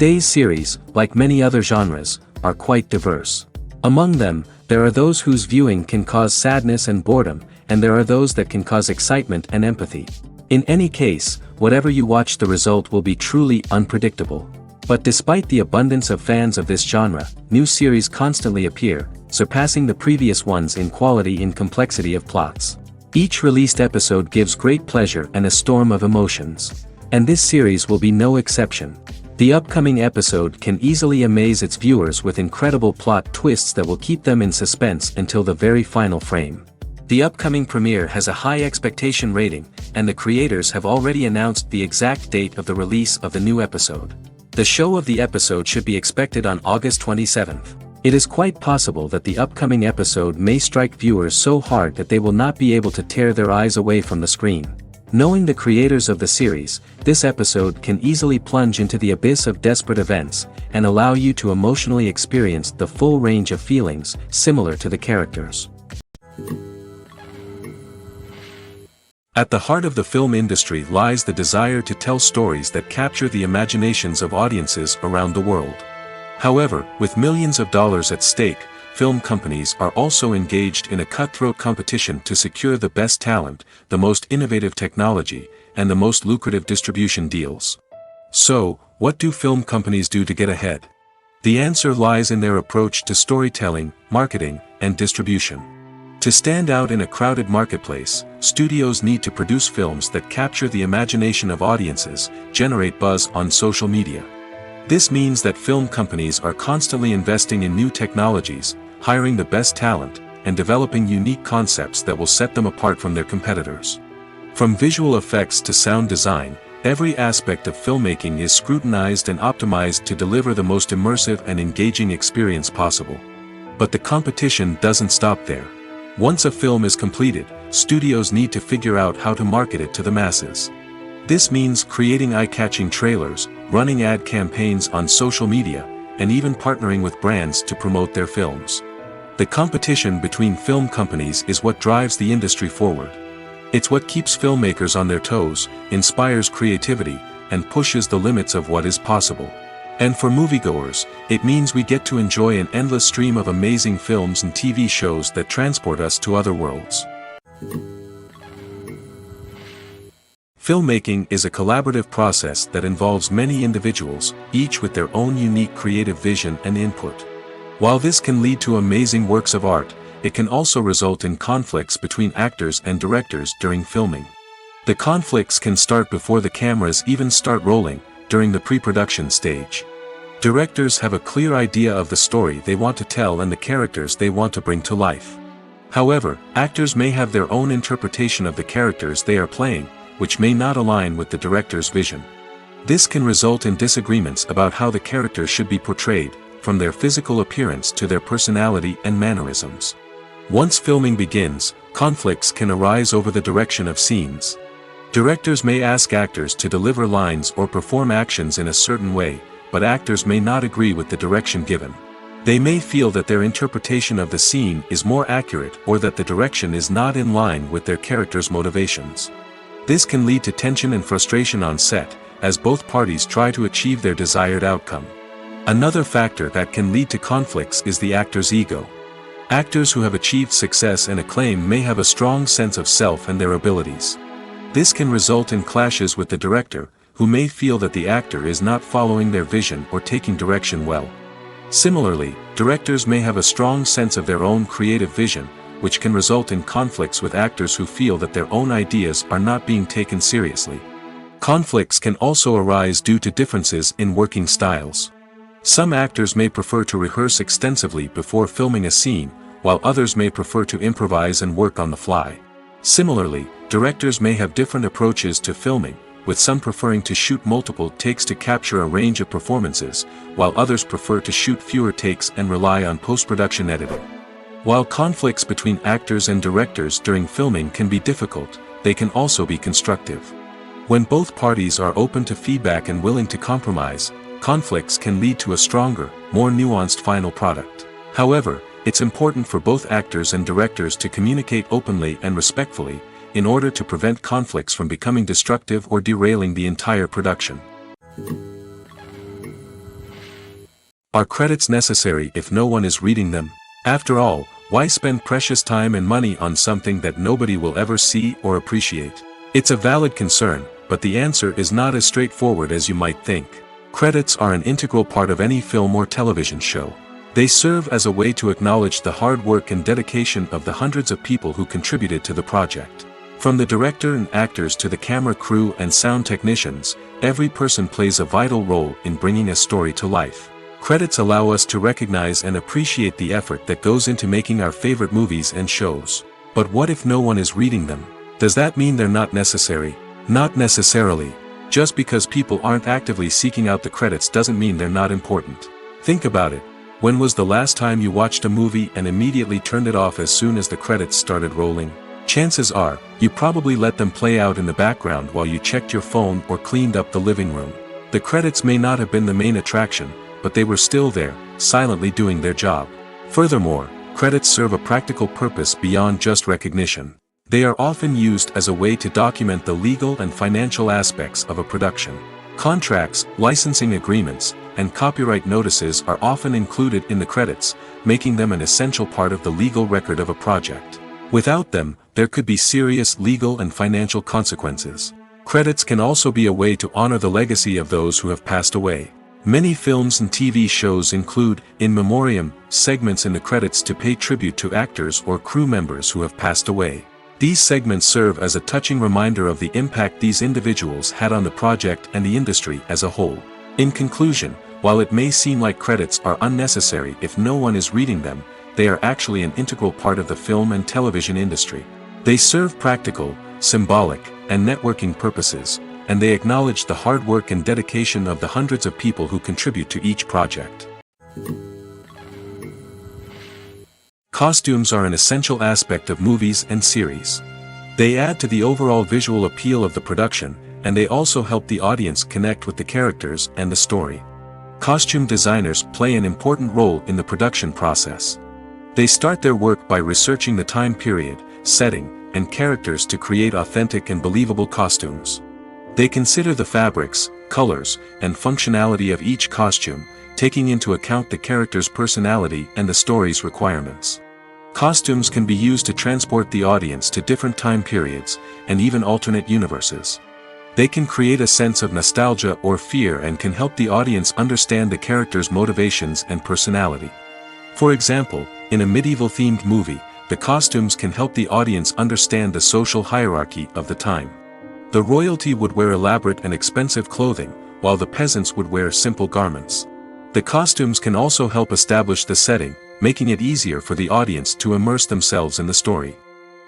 Today's series, like many other genres, are quite diverse. Among them, there are those whose viewing can cause sadness and boredom, and there are those that can cause excitement and empathy. In any case, whatever you watch, the result will be truly unpredictable. But despite the abundance of fans of this genre, new series constantly appear, surpassing the previous ones in quality and complexity of plots. Each released episode gives great pleasure and a storm of emotions. And this series will be no exception. The upcoming episode can easily amaze its viewers with incredible plot twists that will keep them in suspense until the very final frame. The upcoming premiere has a high expectation rating, and the creators have already announced the exact date of the release of the new episode. The show of the episode should be expected on August 27th. It is quite possible that the upcoming episode may strike viewers so hard that they will not be able to tear their eyes away from the screen. Knowing the creators of the series, this episode can easily plunge into the abyss of desperate events, and allow you to emotionally experience the full range of feelings, similar to the characters. At the heart of the film industry lies the desire to tell stories that capture the imaginations of audiences around the world. However, with millions of dollars at stake, film companies are also engaged in a cutthroat competition to secure the best talent, the most innovative technology, and the most lucrative distribution deals. So, what do film companies do to get ahead? The answer lies in their approach to storytelling, marketing, and distribution. To stand out in a crowded marketplace, studios need to produce films that capture the imagination of audiences, generate buzz on social media. This means that film companies are constantly investing in new technologies, hiring the best talent, and developing unique concepts that will set them apart from their competitors. From visual effects to sound design, every aspect of filmmaking is scrutinized and optimized to deliver the most immersive and engaging experience possible. But the competition doesn't stop there. Once a film is completed, studios need to figure out how to market it to the masses. This means creating eye-catching trailers, running ad campaigns on social media, and even partnering with brands to promote their films. The competition between film companies is what drives the industry forward. It's what keeps filmmakers on their toes, inspires creativity, and pushes the limits of what is possible. And for moviegoers, it means we get to enjoy an endless stream of amazing films and TV shows that transport us to other worlds. Filmmaking is a collaborative process that involves many individuals, each with their own unique creative vision and input. While this can lead to amazing works of art, it can also result in conflicts between actors and directors during filming. The conflicts can start before the cameras even start rolling, during the pre-production stage. Directors have a clear idea of the story they want to tell and the characters they want to bring to life. However, actors may have their own interpretation of the characters they are playing, which may not align with the director's vision. This can result in disagreements about how the characters should be portrayed, from their physical appearance to their personality and mannerisms. Once filming begins, conflicts can arise over the direction of scenes. Directors may ask actors to deliver lines or perform actions in a certain way, but actors may not agree with the direction given. They may feel that their interpretation of the scene is more accurate or that the direction is not in line with their character's motivations. This can lead to tension and frustration on set, as both parties try to achieve their desired outcome. Another factor that can lead to conflicts is the actor's ego. Actors who have achieved success and acclaim may have a strong sense of self and their abilities. This can result in clashes with the director, who may feel that the actor is not following their vision or taking direction well. Similarly, directors may have a strong sense of their own creative vision, which can result in conflicts with actors who feel that their own ideas are not being taken seriously. Conflicts can also arise due to differences in working styles. Some actors may prefer to rehearse extensively before filming a scene, while others may prefer to improvise and work on the fly. Similarly, directors may have different approaches to filming, with some preferring to shoot multiple takes to capture a range of performances, while others prefer to shoot fewer takes and rely on post-production editing. While conflicts between actors and directors during filming can be difficult, they can also be constructive. When both parties are open to feedback and willing to compromise, conflicts can lead to a stronger, more nuanced final product. However, it's important for both actors and directors to communicate openly and respectfully, in order to prevent conflicts from becoming destructive or derailing the entire production. Are credits necessary if no one is reading them? After all, why spend precious time and money on something that nobody will ever see or appreciate? It's a valid concern, but the answer is not as straightforward as you might think. Credits are an integral part of any film or television show. They serve as a way to acknowledge the hard work and dedication of the hundreds of people who contributed to the project. From the director and actors to the camera crew and sound technicians, every person plays a vital role in bringing a story to life. Credits allow us to recognize and appreciate the effort that goes into making our favorite movies and shows. But what if no one is reading them? Does that mean they're not necessary? Not necessarily. Just because people aren't actively seeking out the credits doesn't mean they're not important. Think about it. When was the last time you watched a movie and immediately turned it off as soon as the credits started rolling? Chances are, you probably let them play out in the background while you checked your phone or cleaned up the living room. The credits may not have been the main attraction, but they were still there, silently doing their job. Furthermore, credits serve a practical purpose beyond just recognition. They are often used as a way to document the legal and financial aspects of a production. Contracts, licensing agreements, and copyright notices are often included in the credits, making them an essential part of the legal record of a project. Without them, there could be serious legal and financial consequences. Credits can also be a way to honor the legacy of those who have passed away. Many films and TV shows include, in memoriam, segments in the credits to pay tribute to actors or crew members who have passed away. These segments serve as a touching reminder of the impact these individuals had on the project and the industry as a whole. In conclusion, while it may seem like credits are unnecessary if no one is reading them, they are actually an integral part of the film and television industry. They serve practical, symbolic, and networking purposes, and they acknowledge the hard work and dedication of the hundreds of people who contribute to each project. Costumes are an essential aspect of movies and series. They add to the overall visual appeal of the production, and they also help the audience connect with the characters and the story. Costume designers play an important role in the production process. They start their work by researching the time period, setting, and characters to create authentic and believable costumes. They consider the fabrics, colors, and functionality of each costume, taking into account the character's personality and the story's requirements. Costumes can be used to transport the audience to different time periods, and even alternate universes. They can create a sense of nostalgia or fear and can help the audience understand the character's motivations and personality. For example, in a medieval-themed movie, the costumes can help the audience understand the social hierarchy of the time. The royalty would wear elaborate and expensive clothing, while the peasants would wear simple garments. The costumes can also help establish the setting, making it easier for the audience to immerse themselves in the story.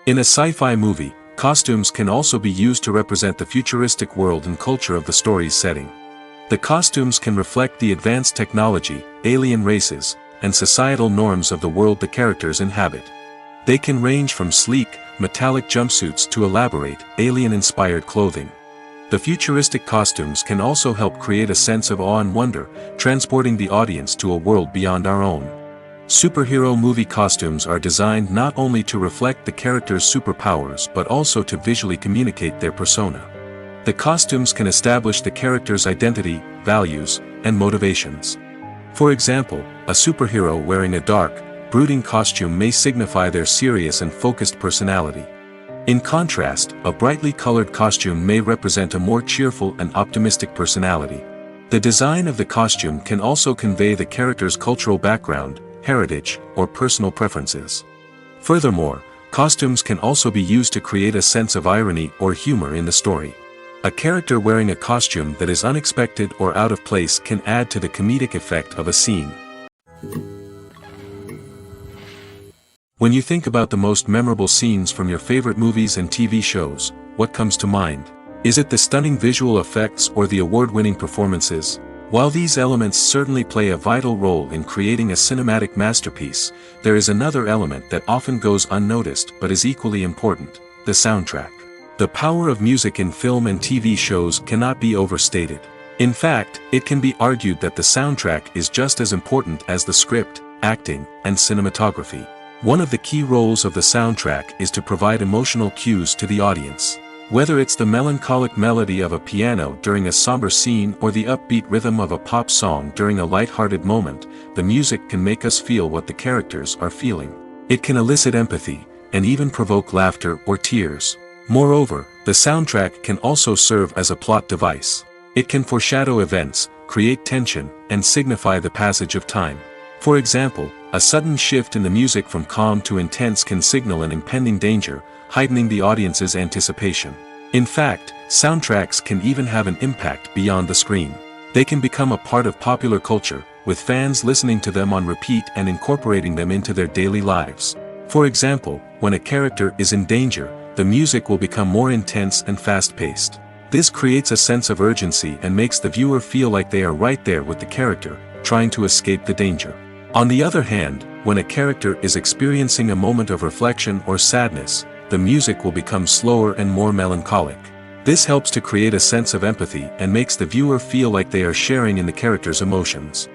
In a sci-fi movie, costumes can also be used to represent the futuristic world and culture of the story's setting. The costumes can reflect the advanced technology, alien races, and societal norms of the world the characters inhabit. They can range from sleek, metallic jumpsuits to elaborate, alien-inspired clothing. The futuristic costumes can also help create a sense of awe and wonder, transporting the audience to a world beyond our own. Superhero movie costumes are designed not only to reflect the character's superpowers but also to visually communicate their persona. The costumes can establish the character's identity, values, and motivations. For example, a superhero wearing a dark, brooding costume may signify their serious and focused personality. In contrast, a brightly colored costume may represent a more cheerful and optimistic personality. The design of the costume can also convey the character's cultural background, heritage, or personal preferences. Furthermore, costumes can also be used to create a sense of irony or humor in the story. A character wearing a costume that is unexpected or out of place can add to the comedic effect of a scene. When you think about the most memorable scenes from your favorite movies and TV shows, what comes to mind? Is it the stunning visual effects or the award-winning performances? While these elements certainly play a vital role in creating a cinematic masterpiece, there is another element that often goes unnoticed but is equally important: the soundtrack. The power of music in film and TV shows cannot be overstated. In fact, it can be argued that the soundtrack is just as important as the script, acting, and cinematography. One of the key roles of the soundtrack is to provide emotional cues to the audience. Whether it's the melancholic melody of a piano during a somber scene or the upbeat rhythm of a pop song during a light-hearted moment, the music can make us feel what the characters are feeling. It can elicit empathy, and even provoke laughter or tears. Moreover, the soundtrack can also serve as a plot device. It can foreshadow events, create tension, and signify the passage of time. For example, a sudden shift in the music from calm to intense can signal an impending danger, heightening the audience's anticipation. In fact, soundtracks can even have an impact beyond the screen. They can become a part of popular culture, with fans listening to them on repeat and incorporating them into their daily lives. For example, when a character is in danger, the music will become more intense and fast-paced. This creates a sense of urgency and makes the viewer feel like they are right there with the character, trying to escape the danger. On the other hand, when a character is experiencing a moment of reflection or sadness, the music will become slower and more melancholic. This helps to create a sense of empathy and makes the viewer feel like they are sharing in the character's emotions.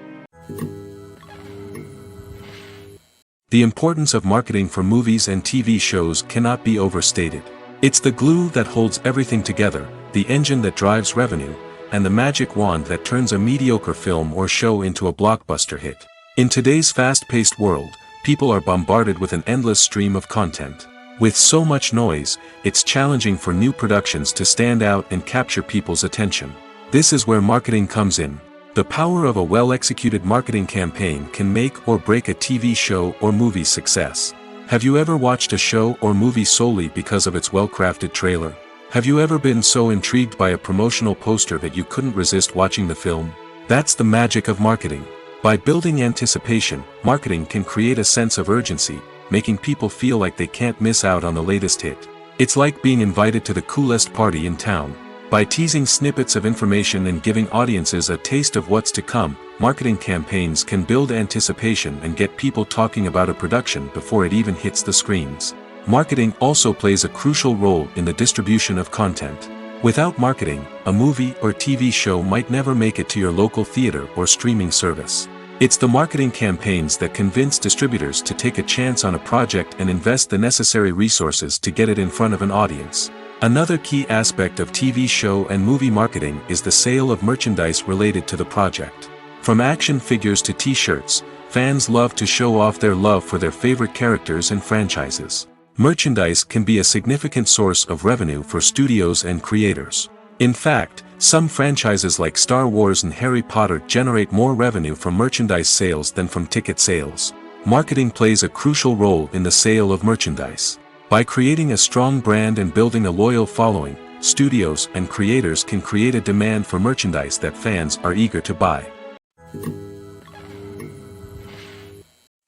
The importance of marketing for movies and TV shows cannot be overstated. It's the glue that holds everything together, the engine that drives revenue, and the magic wand that turns a mediocre film or show into a blockbuster hit. In today's fast-paced world, people are bombarded with an endless stream of content. With so much noise, it's challenging for new productions to stand out and capture people's attention. This is where marketing comes in. The power of a well-executed marketing campaign can make or break a TV show or movie's success. Have you ever watched a show or movie solely because of its well-crafted trailer? Have you ever been so intrigued by a promotional poster that you couldn't resist watching the film? That's the magic of marketing. By building anticipation, marketing can create a sense of urgency, making people feel like they can't miss out on the latest hit. It's like being invited to the coolest party in town. By teasing snippets of information and giving audiences a taste of what's to come, marketing campaigns can build anticipation and get people talking about a production before it even hits the screens. Marketing also plays a crucial role in the distribution of content. Without marketing, a movie or TV show might never make it to your local theater or streaming service. It's the marketing campaigns that convince distributors to take a chance on a project and invest the necessary resources to get it in front of an audience. Another key aspect of TV show and movie marketing is the sale of merchandise related to the project. From action figures to t-shirts, fans love to show off their love for their favorite characters and franchises. Merchandise can be a significant source of revenue for studios and creators. In fact, some franchises like Star Wars and Harry Potter generate more revenue from merchandise sales than from ticket sales. Marketing plays a crucial role in the sale of merchandise. By creating a strong brand and building a loyal following, studios and creators can create a demand for merchandise that fans are eager to buy.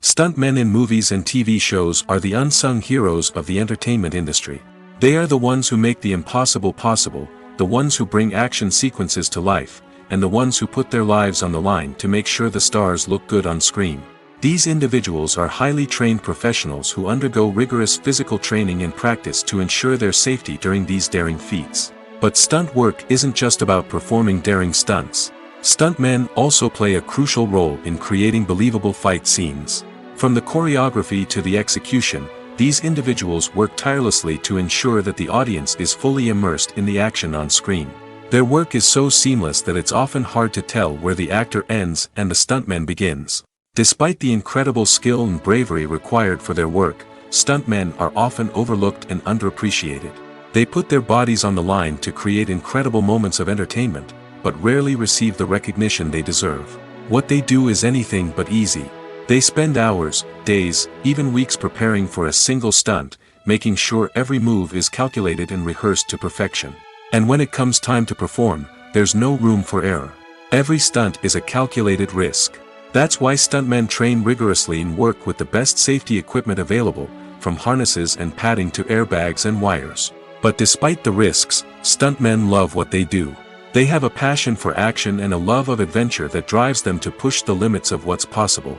Stuntmen in movies and TV shows are the unsung heroes of the entertainment industry. They are the ones who make the impossible possible, the ones who bring action sequences to life, and the ones who put their lives on the line to make sure the stars look good on screen. These individuals are highly trained professionals who undergo rigorous physical training and practice to ensure their safety during these daring feats. But stunt work isn't just about performing daring stunts. Stuntmen also play a crucial role in creating believable fight scenes. From the choreography to the execution, these individuals work tirelessly to ensure that the audience is fully immersed in the action on screen. Their work is so seamless that it's often hard to tell where the actor ends and the stuntman begins. Despite the incredible skill and bravery required for their work, stuntmen are often overlooked and underappreciated. They put their bodies on the line to create incredible moments of entertainment, but rarely receive the recognition they deserve. What they do is anything but easy. They spend hours, days, even weeks preparing for a single stunt, making sure every move is calculated and rehearsed to perfection. And when it comes time to perform, there's no room for error. Every stunt is a calculated risk. That's why stuntmen train rigorously and work with the best safety equipment available, from harnesses and padding to airbags and wires. But despite the risks, stuntmen love what they do. They have a passion for action and a love of adventure that drives them to push the limits of what's possible.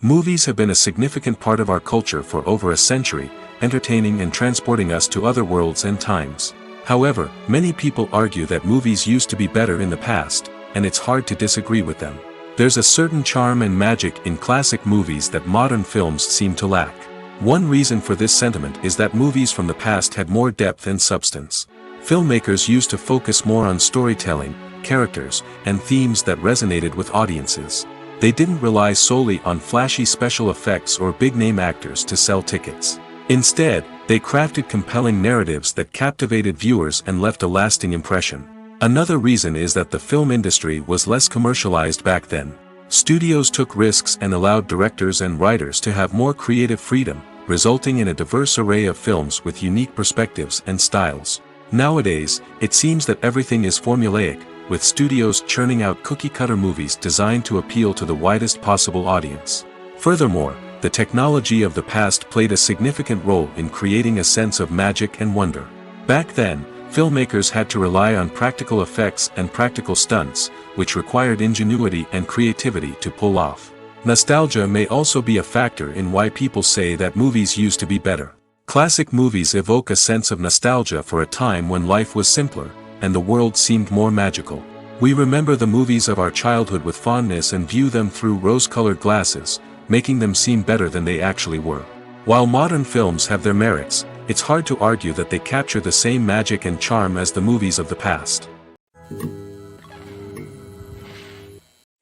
Movies have been a significant part of our culture for over a century, entertaining and transporting us to other worlds and times. However, many people argue that movies used to be better in the past, and it's hard to disagree with them. There's a certain charm and magic in classic movies that modern films seem to lack. One reason for this sentiment is that movies from the past had more depth and substance. Filmmakers used to focus more on storytelling, characters, and themes that resonated with audiences. They didn't rely solely on flashy special effects or big-name actors to sell tickets. Instead, they crafted compelling narratives that captivated viewers and left a lasting impression. Another reason is that the film industry was less commercialized back then. Studios took risks and allowed directors and writers to have more creative freedom, resulting in a diverse array of films with unique perspectives and styles. Nowadays, it seems that everything is formulaic, with studios churning out cookie-cutter movies designed to appeal to the widest possible audience. Furthermore, the technology of the past played a significant role in creating a sense of magic and wonder. Back then, filmmakers had to rely on practical effects and practical stunts, which required ingenuity and creativity to pull off. Nostalgia may also be a factor in why people say that movies used to be better. Classic movies evoke a sense of nostalgia for a time when life was simpler, and the world seemed more magical. We remember the movies of our childhood with fondness and view them through rose-colored glasses, making them seem better than they actually were. While modern films have their merits, it's hard to argue that they capture the same magic and charm as the movies of the past.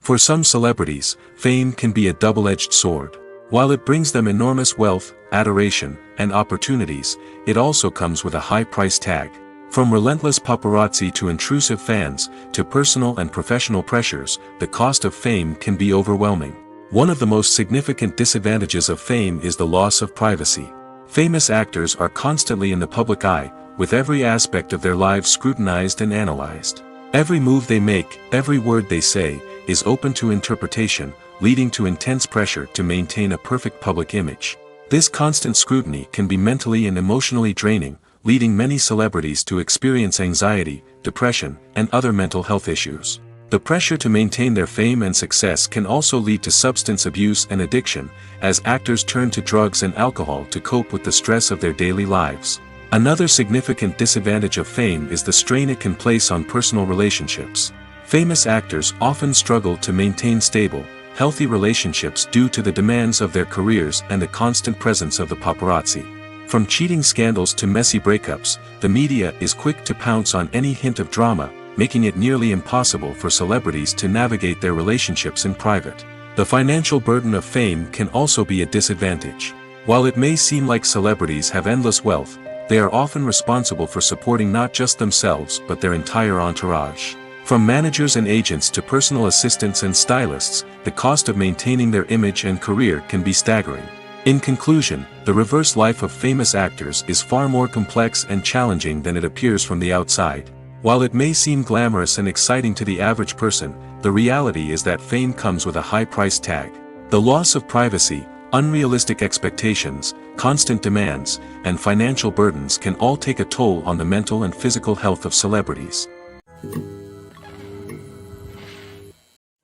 For some celebrities, fame can be a double-edged sword. While it brings them enormous wealth, adoration, and opportunities, it also comes with a high price tag. From relentless paparazzi to intrusive fans, to personal and professional pressures, the cost of fame can be overwhelming. One of the most significant disadvantages of fame is the loss of privacy. Famous actors are constantly in the public eye, with every aspect of their lives scrutinized and analyzed. Every move they make, every word they say, is open to interpretation, leading to intense pressure to maintain a perfect public image. This constant scrutiny can be mentally and emotionally draining, leading many celebrities to experience anxiety, depression, and other mental health issues. The pressure to maintain their fame and success can also lead to substance abuse and addiction, as actors turn to drugs and alcohol to cope with the stress of their daily lives. Another significant disadvantage of fame is the strain it can place on personal relationships. Famous actors often struggle to maintain stable, healthy relationships due to the demands of their careers and the constant presence of the paparazzi. From cheating scandals to messy breakups, the media is quick to pounce on any hint of drama, making it nearly impossible for celebrities to navigate their relationships in private. The financial burden of fame can also be a disadvantage. While it may seem like celebrities have endless wealth, they are often responsible for supporting not just themselves but their entire entourage. From managers and agents to personal assistants and stylists, the cost of maintaining their image and career can be staggering. In conclusion, the reverse life of famous actors is far more complex and challenging than it appears from the outside. While it may seem glamorous and exciting to the average person, the reality is that fame comes with a high price tag. The loss of privacy, unrealistic expectations, constant demands, and financial burdens can all take a toll on the mental and physical health of celebrities.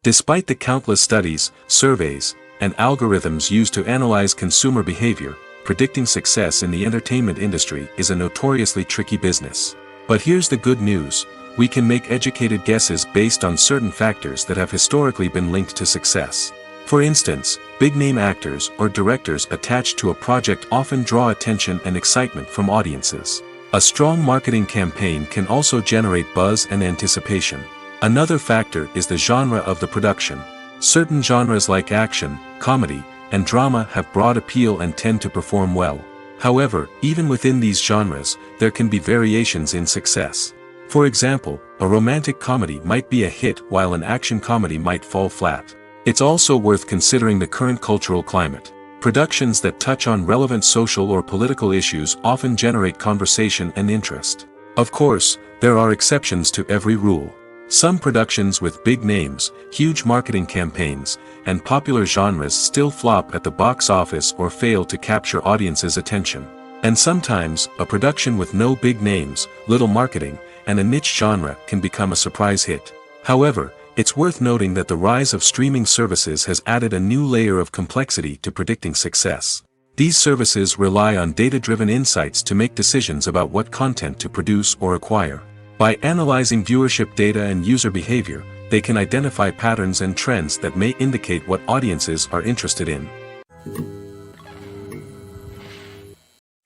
Despite the countless studies, surveys, and algorithms used to analyze consumer behavior, predicting success in the entertainment industry is a notoriously tricky business. But here's the good news: we can make educated guesses based on certain factors that have historically been linked to success. For instance, big-name actors or directors attached to a project often draw attention and excitement from audiences. A strong marketing campaign can also generate buzz and anticipation. Another factor is the genre of the production. Certain genres like action, comedy, and drama have broad appeal and tend to perform well. However, even within these genres, there can be variations in success. For example, a romantic comedy might be a hit while an action comedy might fall flat. It's also worth considering the current cultural climate. Productions that touch on relevant social or political issues often generate conversation and interest. Of course, there are exceptions to every rule. Some productions with big names, huge marketing campaigns, and popular genres still flop at the box office or fail to capture audiences' attention. And sometimes, a production with no big names, little marketing, and a niche genre can become a surprise hit. However, it's worth noting that the rise of streaming services has added a new layer of complexity to predicting success. These services rely on data-driven insights to make decisions about what content to produce or acquire. By analyzing viewership data and user behavior, they can identify patterns and trends that may indicate what audiences are interested in.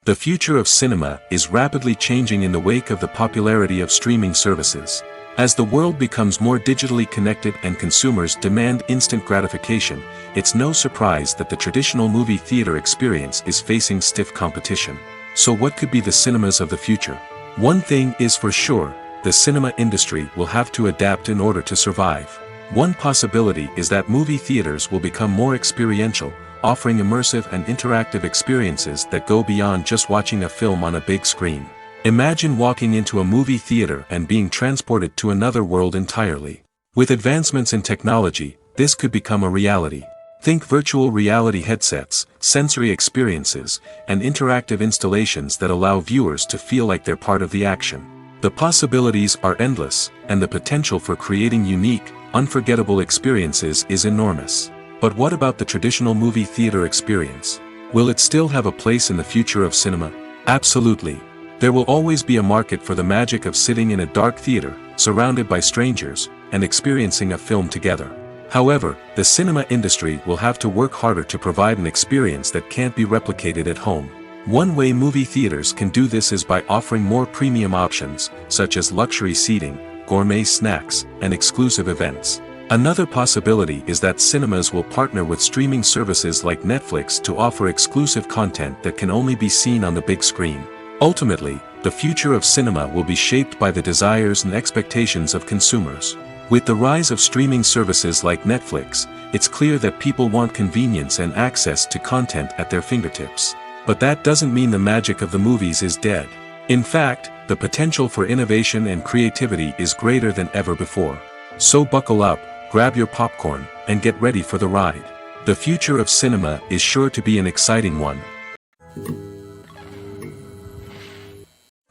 The future of cinema is rapidly changing in the wake of the popularity of streaming services. As the world becomes more digitally connected and consumers demand instant gratification, it's no surprise that the traditional movie theater experience is facing stiff competition. So what could be the cinemas of the future? One thing is for sure, the cinema industry will have to adapt in order to survive. One possibility is that movie theaters will become more experiential, offering immersive and interactive experiences that go beyond just watching a film on a big screen. Imagine walking into a movie theater and being transported to another world entirely. With advancements in technology, this could become a reality. Think virtual reality headsets, sensory experiences, and interactive installations that allow viewers to feel like they're part of the action. The possibilities are endless, and the potential for creating unique, unforgettable experiences is enormous. But what about the traditional movie theater experience? Will it still have a place in the future of cinema? Absolutely. There will always be a market for the magic of sitting in a dark theater, surrounded by strangers, and experiencing a film together. However, the cinema industry will have to work harder to provide an experience that can't be replicated at home. One way movie theaters can do this is by offering more premium options, such as luxury seating, gourmet snacks, and exclusive events. Another possibility is that cinemas will partner with streaming services like Netflix to offer exclusive content that can only be seen on the big screen. Ultimately, the future of cinema will be shaped by the desires and expectations of consumers. With the rise of streaming services like Netflix, it's clear that people want convenience and access to content at their fingertips. But that doesn't mean the magic of the movies is dead. In fact, the potential for innovation and creativity is greater than ever before. So buckle up, grab your popcorn, and get ready for the ride. The future of cinema is sure to be an exciting one.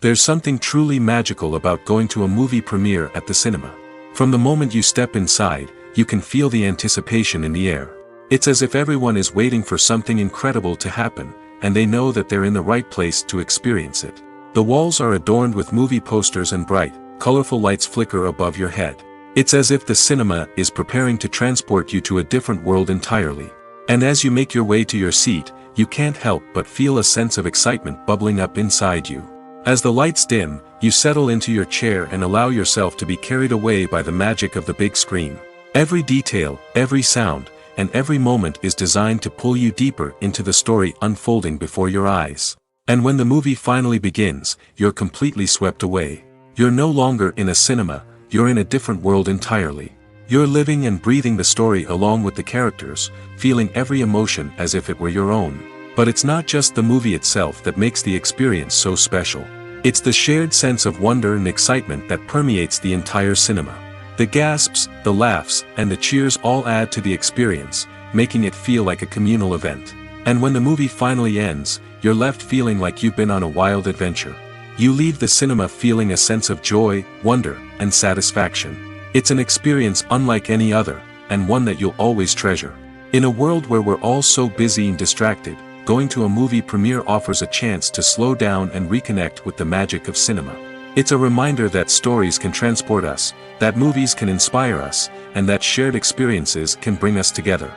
There's something truly magical about going to a movie premiere at the cinema. From the moment you step inside, you can feel the anticipation in the air. It's as if everyone is waiting for something incredible to happen, and they know that they're in the right place to experience it. The walls are adorned with movie posters and bright, colorful lights flicker above your head. It's as if the cinema is preparing to transport you to a different world entirely. And as you make your way to your seat, you can't help but feel a sense of excitement bubbling up inside you. As the lights dim, you settle into your chair and allow yourself to be carried away by the magic of the big screen. Every detail, every sound, and every moment is designed to pull you deeper into the story unfolding before your eyes. And when the movie finally begins, you're completely swept away. You're no longer in a cinema, you're in a different world entirely. You're living and breathing the story along with the characters, feeling every emotion as if it were your own. But it's not just the movie itself that makes the experience so special. It's the shared sense of wonder and excitement that permeates the entire cinema. The gasps, the laughs, and the cheers all add to the experience, making it feel like a communal event. And when the movie finally ends, you're left feeling like you've been on a wild adventure. You leave the cinema feeling a sense of joy, wonder, and satisfaction. It's an experience unlike any other, and one that you'll always treasure. In a world where we're all so busy and distracted, going to a movie premiere offers a chance to slow down and reconnect with the magic of cinema. It's a reminder that stories can transport us, that movies can inspire us, and that shared experiences can bring us together.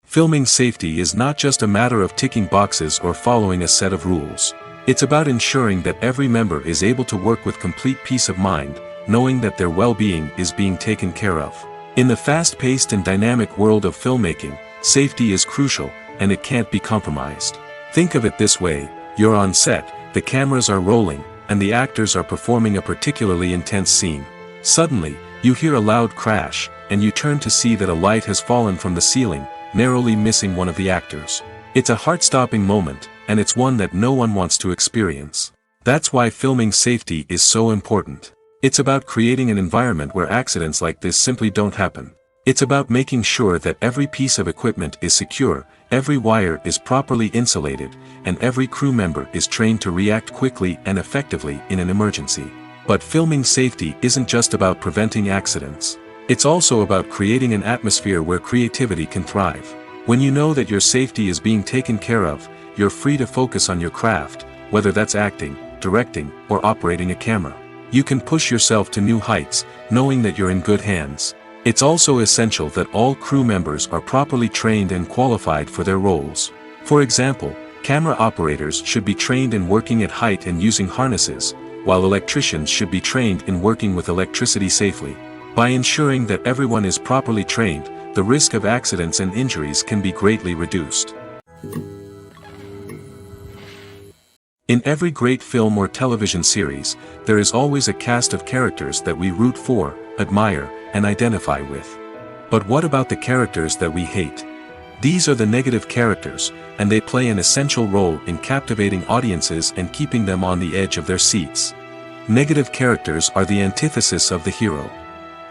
Filming safety is not just a matter of ticking boxes or following a set of rules. It's about ensuring that every member is able to work with complete peace of mind, knowing that their well-being is being taken care of. In the fast-paced and dynamic world of filmmaking, safety is crucial, and it can't be compromised. Think of it this way: you're on set, the cameras are rolling, and the actors are performing a particularly intense scene. Suddenly, you hear a loud crash, and you turn to see that a light has fallen from the ceiling, narrowly missing one of the actors. It's a heart-stopping moment, and it's one that no one wants to experience. That's why filming safety is so important. It's about creating an environment where accidents like this simply don't happen. It's about making sure that every piece of equipment is secure, every wire is properly insulated, and every crew member is trained to react quickly and effectively in an emergency. But filming safety isn't just about preventing accidents. It's also about creating an atmosphere where creativity can thrive. When you know that your safety is being taken care of, you're free to focus on your craft, whether that's acting, directing, or operating a camera. You can push yourself to new heights, knowing that you're in good hands. It's also essential that all crew members are properly trained and qualified for their roles. For example, camera operators should be trained in working at height and using harnesses, while electricians should be trained in working with electricity safely. By ensuring that everyone is properly trained, the risk of accidents and injuries can be greatly reduced. In every great film or television series, there is always a cast of characters that we root for, admire, and identify with. But what about the characters that we hate? These are the negative characters, and they play an essential role in captivating audiences and keeping them on the edge of their seats. Negative characters are the antithesis of the hero.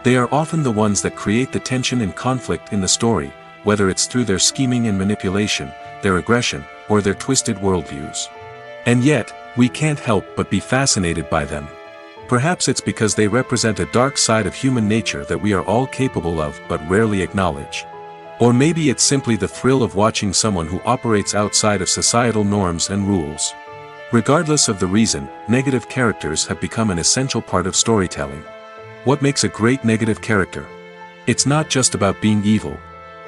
They are often the ones that create the tension and conflict in the story, whether it's through their scheming and manipulation, their aggression, or their twisted worldviews. And yet, we can't help but be fascinated by them. Perhaps it's because they represent a dark side of human nature that we are all capable of but rarely acknowledge. Or maybe it's simply the thrill of watching someone who operates outside of societal norms and rules. Regardless of the reason, negative characters have become an essential part of storytelling. What makes a great negative character? It's not just about being evil.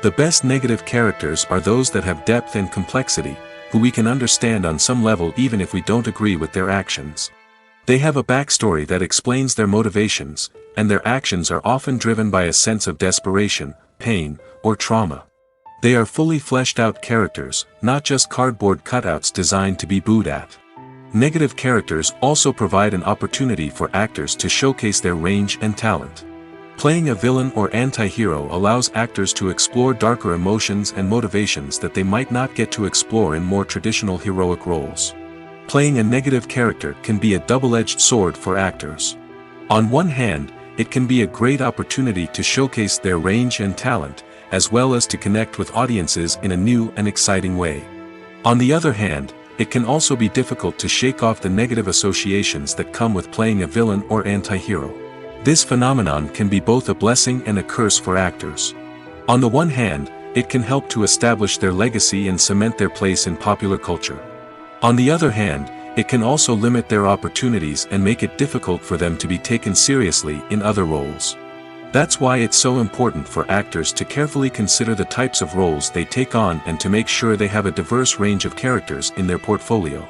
The best negative characters are those that have depth and complexity, who we can understand on some level even if we don't agree with their actions. They have a backstory that explains their motivations, and their actions are often driven by a sense of desperation, pain, or trauma. They are fully fleshed out characters, not just cardboard cutouts designed to be booed at. Negative characters also provide an opportunity for actors to showcase their range and talent. Playing a villain or anti-hero allows actors to explore darker emotions and motivations that they might not get to explore in more traditional heroic roles. Playing a negative character can be a double-edged sword for actors. On one hand, it can be a great opportunity to showcase their range and talent, as well as to connect with audiences in a new and exciting way. On the other hand, it can also be difficult to shake off the negative associations that come with playing a villain or anti-hero. This phenomenon can be both a blessing and a curse for actors. On the one hand, it can help to establish their legacy and cement their place in popular culture. On the other hand, it can also limit their opportunities and make it difficult for them to be taken seriously in other roles. That's why it's so important for actors to carefully consider the types of roles they take on and to make sure they have a diverse range of characters in their portfolio.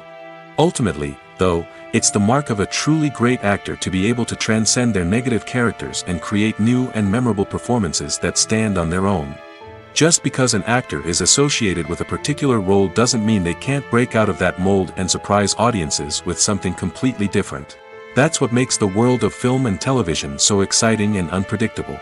Ultimately, though, it's the mark of a truly great actor to be able to transcend their negative characters and create new and memorable performances that stand on their own. Just because an actor is associated with a particular role doesn't mean they can't break out of that mold and surprise audiences with something completely different. That's what makes the world of film and television so exciting and unpredictable.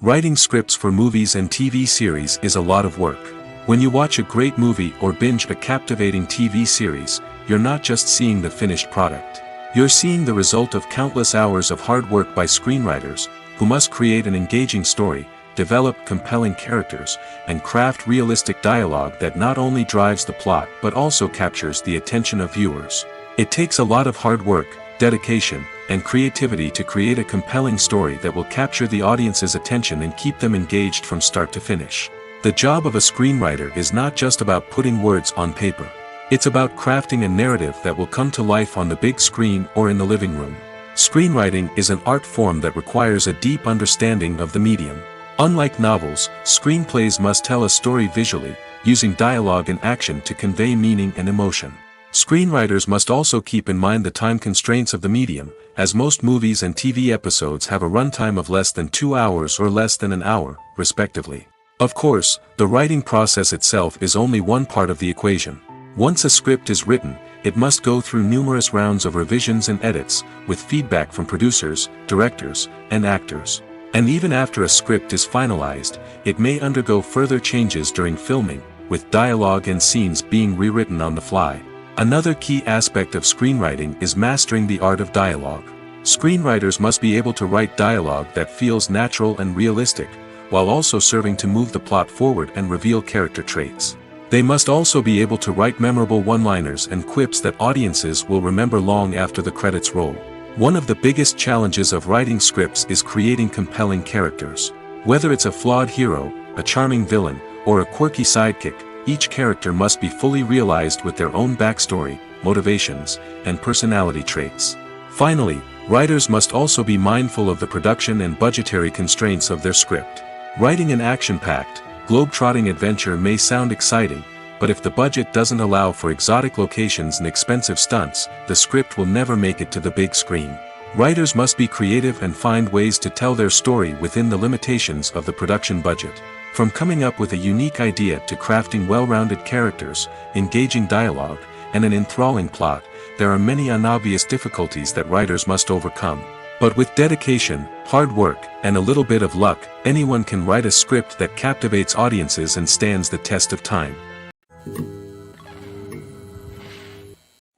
Writing scripts for movies and TV series is a lot of work. When you watch a great movie or binge a captivating TV series, you're not just seeing the finished product. You're seeing the result of countless hours of hard work by screenwriters, who must create an engaging story, develop compelling characters, and craft realistic dialogue that not only drives the plot but also captures the attention of viewers. It takes a lot of hard work, dedication, and creativity to create a compelling story that will capture the audience's attention and keep them engaged from start to finish. The job of a screenwriter is not just about putting words on paper. It's about crafting a narrative that will come to life on the big screen or in the living room. Screenwriting is an art form that requires a deep understanding of the medium. Unlike novels, screenplays must tell a story visually, using dialogue and action to convey meaning and emotion. Screenwriters must also keep in mind the time constraints of the medium, as most movies and TV episodes have a runtime of less than 2 hours or less than an hour, respectively. Of course, the writing process itself is only one part of the equation. Once a script is written, it must go through numerous rounds of revisions and edits, with feedback from producers, directors, and actors. And even after a script is finalized, it may undergo further changes during filming, with dialogue and scenes being rewritten on the fly. Another key aspect of screenwriting is mastering the art of dialogue. Screenwriters must be able to write dialogue that feels natural and realistic, while also serving to move the plot forward and reveal character traits. They must also be able to write memorable one-liners and quips that audiences will remember long after the credits roll. One of the biggest challenges of writing scripts is creating compelling characters. Whether it's a flawed hero, a charming villain, or a quirky sidekick, each character must be fully realized with their own backstory, motivations, and personality traits. Finally, writers must also be mindful of the production and budgetary constraints of their script. Writing an action-packed, globe-trotting adventure may sound exciting, but if the budget doesn't allow for exotic locations and expensive stunts, the script will never make it to the big screen. Writers must be creative and find ways to tell their story within the limitations of the production budget. From coming up with a unique idea to crafting well-rounded characters, engaging dialogue, and an enthralling plot, there are many unobvious difficulties that writers must overcome. But with dedication, hard work, and a little bit of luck, anyone can write a script that captivates audiences and stands the test of time.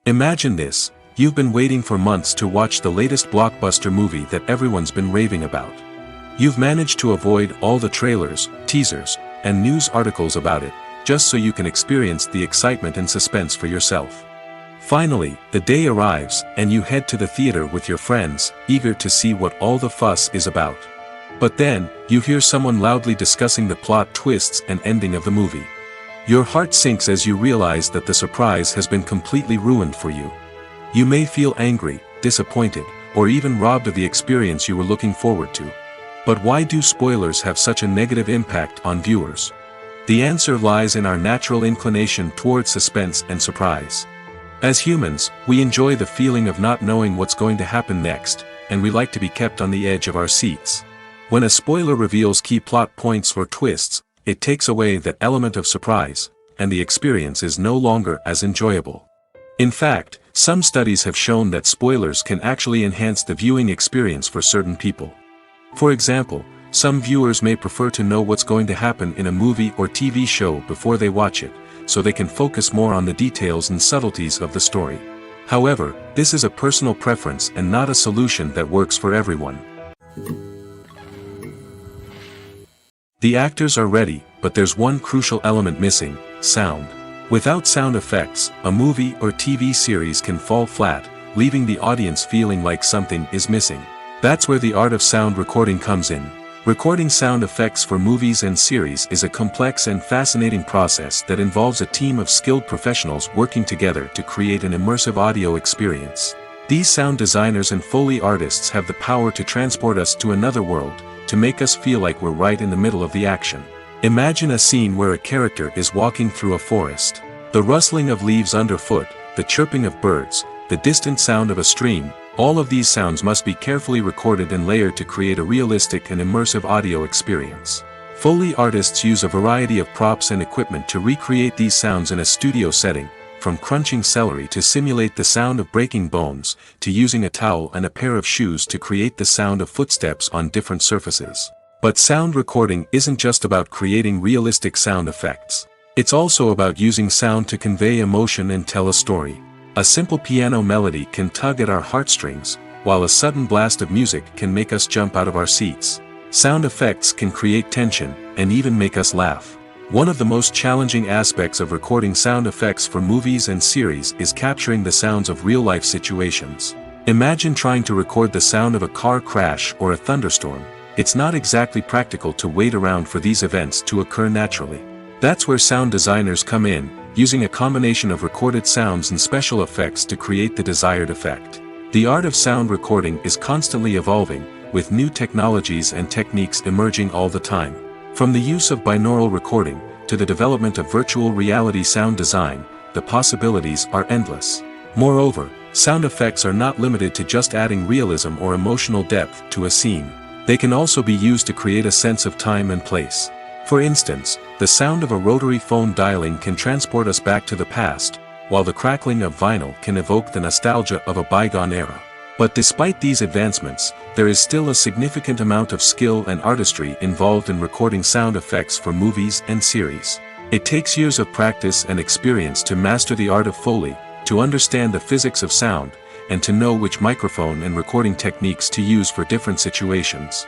Imagine this: you've been waiting for months to watch the latest blockbuster movie that everyone's been raving about. You've managed to avoid all the trailers, teasers, and news articles about it, just so you can experience the excitement and suspense for yourself. Finally, the day arrives, and you head to the theater with your friends, eager to see what all the fuss is about. But then, you hear someone loudly discussing the plot twists and ending of the movie. Your heart sinks as you realize that the surprise has been completely ruined for you. You may feel angry, disappointed, or even robbed of the experience you were looking forward to. But why do spoilers have such a negative impact on viewers? The answer lies in our natural inclination toward suspense and surprise. As humans, we enjoy the feeling of not knowing what's going to happen next, and we like to be kept on the edge of our seats. When a spoiler reveals key plot points or twists, it takes away that element of surprise, and the experience is no longer as enjoyable. In fact, some studies have shown that spoilers can actually enhance the viewing experience for certain people. For example, some viewers may prefer to know what's going to happen in a movie or TV show before they watch it, so they can focus more on the details and subtleties of the story. However, this is a personal preference and not a solution that works for everyone. The actors are ready, but there's one crucial element missing: sound. Without sound effects, a movie or TV series can fall flat, leaving the audience feeling like something is missing. That's where the art of sound recording comes in. Recording sound effects for movies and series is a complex and fascinating process that involves a team of skilled professionals working together to create an immersive audio experience. These sound designers and Foley artists have the power to transport us to another world, to make us feel like we're right in the middle of the action. Imagine a scene where a character is walking through a forest. The rustling of leaves underfoot, the chirping of birds, the distant sound of a stream, all of these sounds must be carefully recorded and layered to create a realistic and immersive audio experience. Foley artists use a variety of props and equipment to recreate these sounds in a studio setting, from crunching celery to simulate the sound of breaking bones, to using a towel and a pair of shoes to create the sound of footsteps on different surfaces. But sound recording isn't just about creating realistic sound effects. It's also about using sound to convey emotion and tell a story. A simple piano melody can tug at our heartstrings, while a sudden blast of music can make us jump out of our seats. Sound effects can create tension, and even make us laugh. One of the most challenging aspects of recording sound effects for movies and series is capturing the sounds of real-life situations. Imagine trying to record the sound of a car crash or a thunderstorm. It's not exactly practical to wait around for these events to occur naturally. That's where sound designers come in, using a combination of recorded sounds and special effects to create the desired effect. The art of sound recording is constantly evolving, with new technologies and techniques emerging all the time. From the use of binaural recording, to the development of virtual reality sound design, the possibilities are endless. Moreover, sound effects are not limited to just adding realism or emotional depth to a scene. They can also be used to create a sense of time and place. For instance, the sound of a rotary phone dialing can transport us back to the past, while the crackling of vinyl can evoke the nostalgia of a bygone era. But despite these advancements, there is still a significant amount of skill and artistry involved in recording sound effects for movies and series. It takes years of practice and experience to master the art of Foley, to understand the physics of sound, and to know which microphone and recording techniques to use for different situations.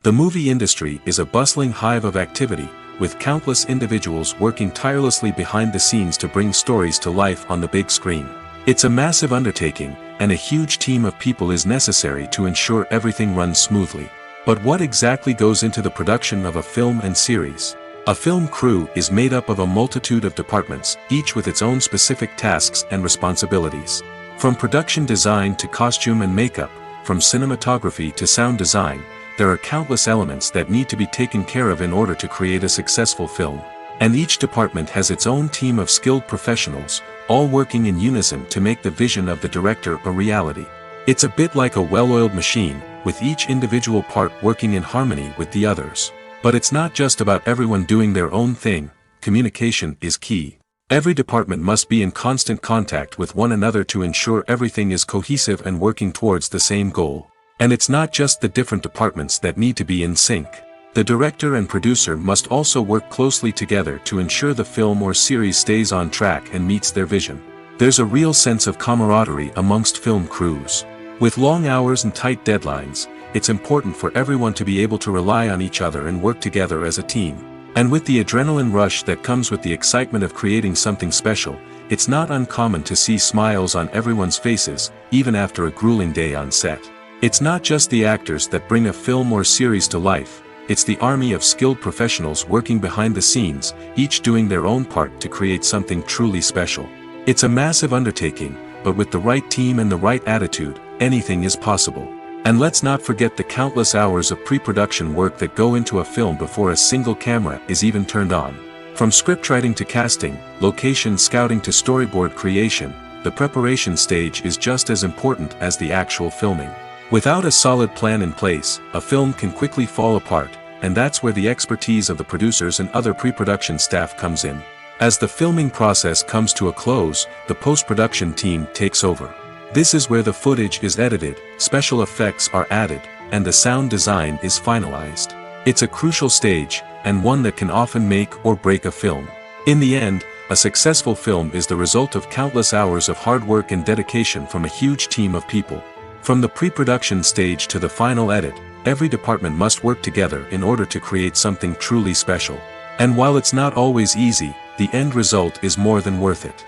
The movie industry is a bustling hive of activity, with countless individuals working tirelessly behind the scenes to bring stories to life on the big screen. It's a massive undertaking, and a huge team of people is necessary to ensure everything runs smoothly. But what exactly goes into the production of a film and series? A film crew is made up of a multitude of departments, each with its own specific tasks and responsibilities. From production design to costume and makeup, from cinematography to sound design, there are countless elements that need to be taken care of in order to create a successful film. And each department has its own team of skilled professionals, all working in unison to make the vision of the director a reality. It's a bit like a well-oiled machine, with each individual part working in harmony with the others. But it's not just about everyone doing their own thing. Communication is key. Every department must be in constant contact with one another to ensure everything is cohesive and working towards the same goal. And it's not just the different departments that need to be in sync. The director and producer must also work closely together to ensure the film or series stays on track and meets their vision. There's a real sense of camaraderie amongst film crews. With long hours and tight deadlines, it's important for everyone to be able to rely on each other and work together as a team. And with the adrenaline rush that comes with the excitement of creating something special, it's not uncommon to see smiles on everyone's faces, even after a grueling day on set. It's not just the actors that bring a film or series to life, it's the army of skilled professionals working behind the scenes, each doing their own part to create something truly special. It's a massive undertaking, but with the right team and the right attitude, anything is possible. And let's not forget the countless hours of pre-production work that go into a film before a single camera is even turned on. From scriptwriting to casting, location scouting to storyboard creation, the preparation stage is just as important as the actual filming. Without a solid plan in place, a film can quickly fall apart, and that's where the expertise of the producers and other pre-production staff comes in. As the filming process comes to a close, the post-production team takes over. This is where the footage is edited, special effects are added, and the sound design is finalized. It's a crucial stage, and one that can often make or break a film. In the end, a successful film is the result of countless hours of hard work and dedication from a huge team of people. From the pre-production stage to the final edit, every department must work together in order to create something truly special. And while it's not always easy, the end result is more than worth it.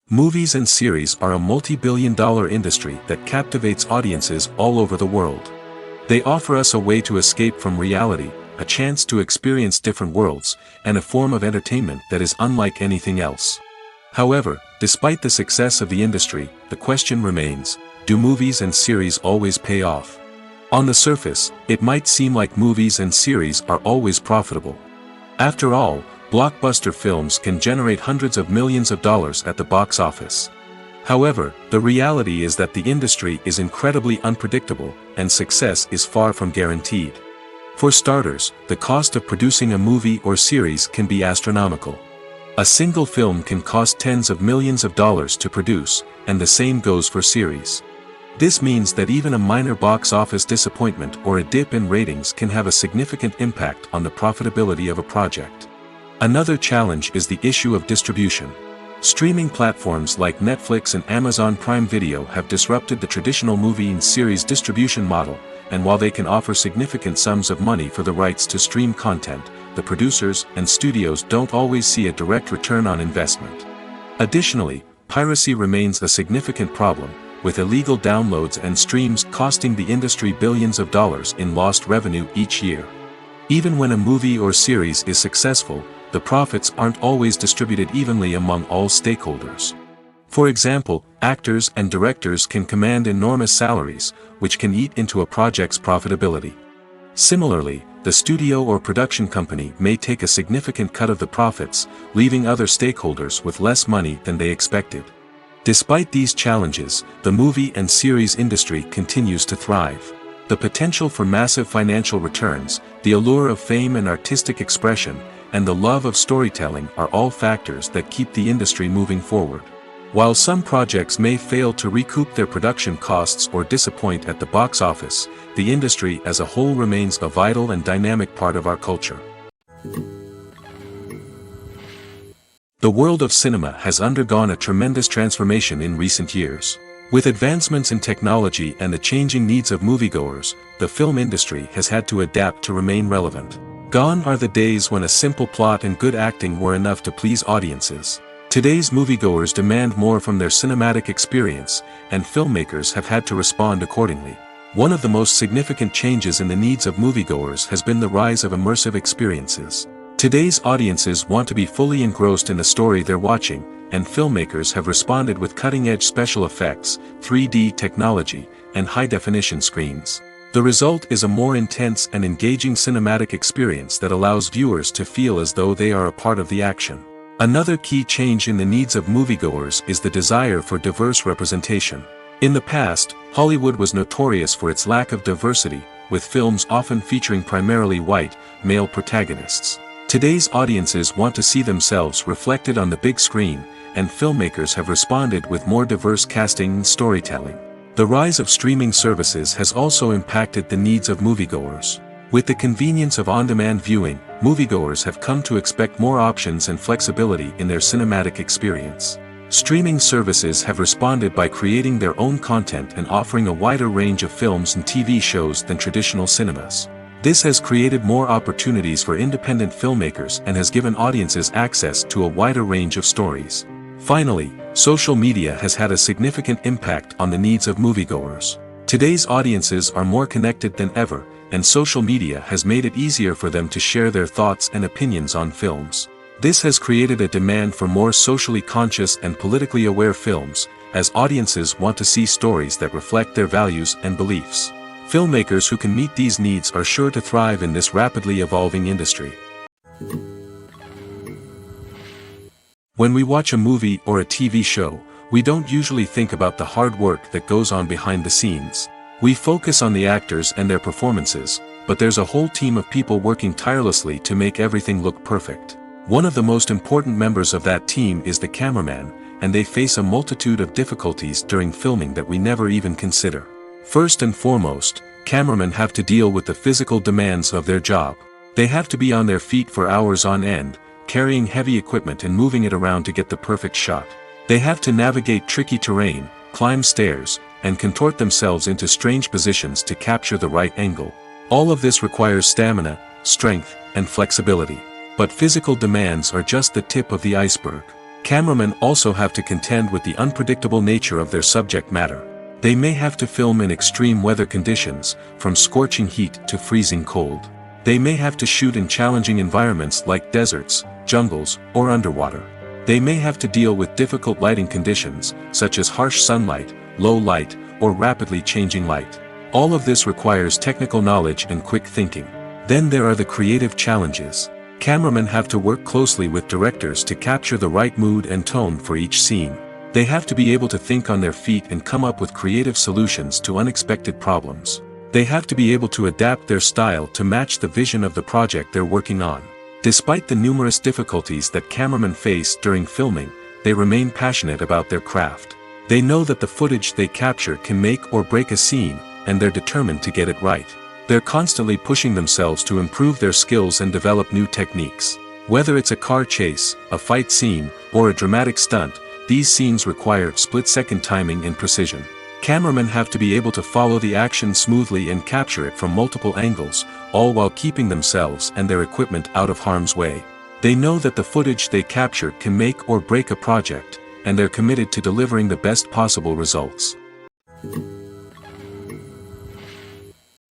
Movies and series are a multi-billion-dollar industry that captivates audiences all over the world. They offer us a way to escape from reality, a chance to experience different worlds, and a form of entertainment that is unlike anything else. However, despite the success of the industry, the question remains, do movies and series always pay off? On the surface, it might seem like movies and series are always profitable. After all, blockbuster films can generate hundreds of millions of dollars at the box office. However, the reality is that the industry is incredibly unpredictable, and success is far from guaranteed. For starters, the cost of producing a movie or series can be astronomical. A single film can cost tens of millions of dollars to produce, and the same goes for series. This means that even a minor box office disappointment or a dip in ratings can have a significant impact on the profitability of a project. Another challenge is the issue of distribution. Streaming platforms like Netflix and Amazon Prime Video have disrupted the traditional movie and series distribution model, and while they can offer significant sums of money for the rights to stream content, the producers and studios don't always see a direct return on investment. Additionally, piracy remains a significant problem, with illegal downloads and streams costing the industry billions of dollars in lost revenue each year. Even when a movie or series is successful, the profits aren't always distributed evenly among all stakeholders. For example, actors and directors can command enormous salaries, which can eat into a project's profitability. Similarly, the studio or production company may take a significant cut of the profits, leaving other stakeholders with less money than they expected. Despite these challenges, the movie and series industry continues to thrive. The potential for massive financial returns, the allure of fame and artistic expression, and the love of storytelling are all factors that keep the industry moving forward. While some projects may fail to recoup their production costs or disappoint at the box office, the industry as a whole remains a vital and dynamic part of our culture. The world of cinema has undergone a tremendous transformation in recent years. With advancements in technology and the changing needs of moviegoers, the film industry has had to adapt to remain relevant. Gone are the days when a simple plot and good acting were enough to please audiences. Today's moviegoers demand more from their cinematic experience, and filmmakers have had to respond accordingly. One of the most significant changes in the needs of moviegoers has been the rise of immersive experiences. Today's audiences want to be fully engrossed in the story they're watching, and filmmakers have responded with cutting-edge special effects, 3D technology, and high-definition screens. The result is a more intense and engaging cinematic experience that allows viewers to feel as though they are a part of the action. Another key change in the needs of moviegoers is the desire for diverse representation. In the past, Hollywood was notorious for its lack of diversity, with films often featuring primarily white, male protagonists. Today's audiences want to see themselves reflected on the big screen, and filmmakers have responded with more diverse casting and storytelling. The rise of streaming services has also impacted the needs of moviegoers. With the convenience of on-demand viewing, moviegoers have come to expect more options and flexibility in their cinematic experience. Streaming services have responded by creating their own content and offering a wider range of films and TV shows than traditional cinemas. This has created more opportunities for independent filmmakers and has given audiences access to a wider range of stories. Finally, social media has had a significant impact on the needs of moviegoers. Today's audiences are more connected than ever, and social media has made it easier for them to share their thoughts and opinions on films. This has created a demand for more socially conscious and politically aware films, as audiences want to see stories that reflect their values and beliefs. Filmmakers who can meet these needs are sure to thrive in this rapidly evolving industry. When we watch a movie or a TV show, we don't usually think about the hard work that goes on behind the scenes. We focus on the actors and their performances, but there's a whole team of people working tirelessly to make everything look perfect. One of the most important members of that team is the cameraman, and they face a multitude of difficulties during filming that we never even consider. First and foremost, cameramen have to deal with the physical demands of their job. They have to be on their feet for hours on end, carrying heavy equipment and moving it around to get the perfect shot. They have to navigate tricky terrain, climb stairs, and contort themselves into strange positions to capture the right angle. All of this requires stamina, strength, and flexibility. But physical demands are just the tip of the iceberg. Cameramen also have to contend with the unpredictable nature of their subject matter. They may have to film in extreme weather conditions, from scorching heat to freezing cold. They may have to shoot in challenging environments like deserts, jungles, or underwater. They may have to deal with difficult lighting conditions, such as harsh sunlight, low light, or rapidly changing light. All of this requires technical knowledge and quick thinking. Then there are the creative challenges. Cameramen have to work closely with directors to capture the right mood and tone for each scene. They have to be able to think on their feet and come up with creative solutions to unexpected problems. They have to be able to adapt their style to match the vision of the project they're working on. Despite the numerous difficulties that cameramen face during filming, they remain passionate about their craft. They know that the footage they capture can make or break a scene, and they're determined to get it right. They're constantly pushing themselves to improve their skills and develop new techniques. Whether it's a car chase, a fight scene, or a dramatic stunt, these scenes require split-second timing and precision. Cameramen have to be able to follow the action smoothly and capture it from multiple angles, all while keeping themselves and their equipment out of harm's way. They know that the footage they capture can make or break a project, and they're committed to delivering the best possible results.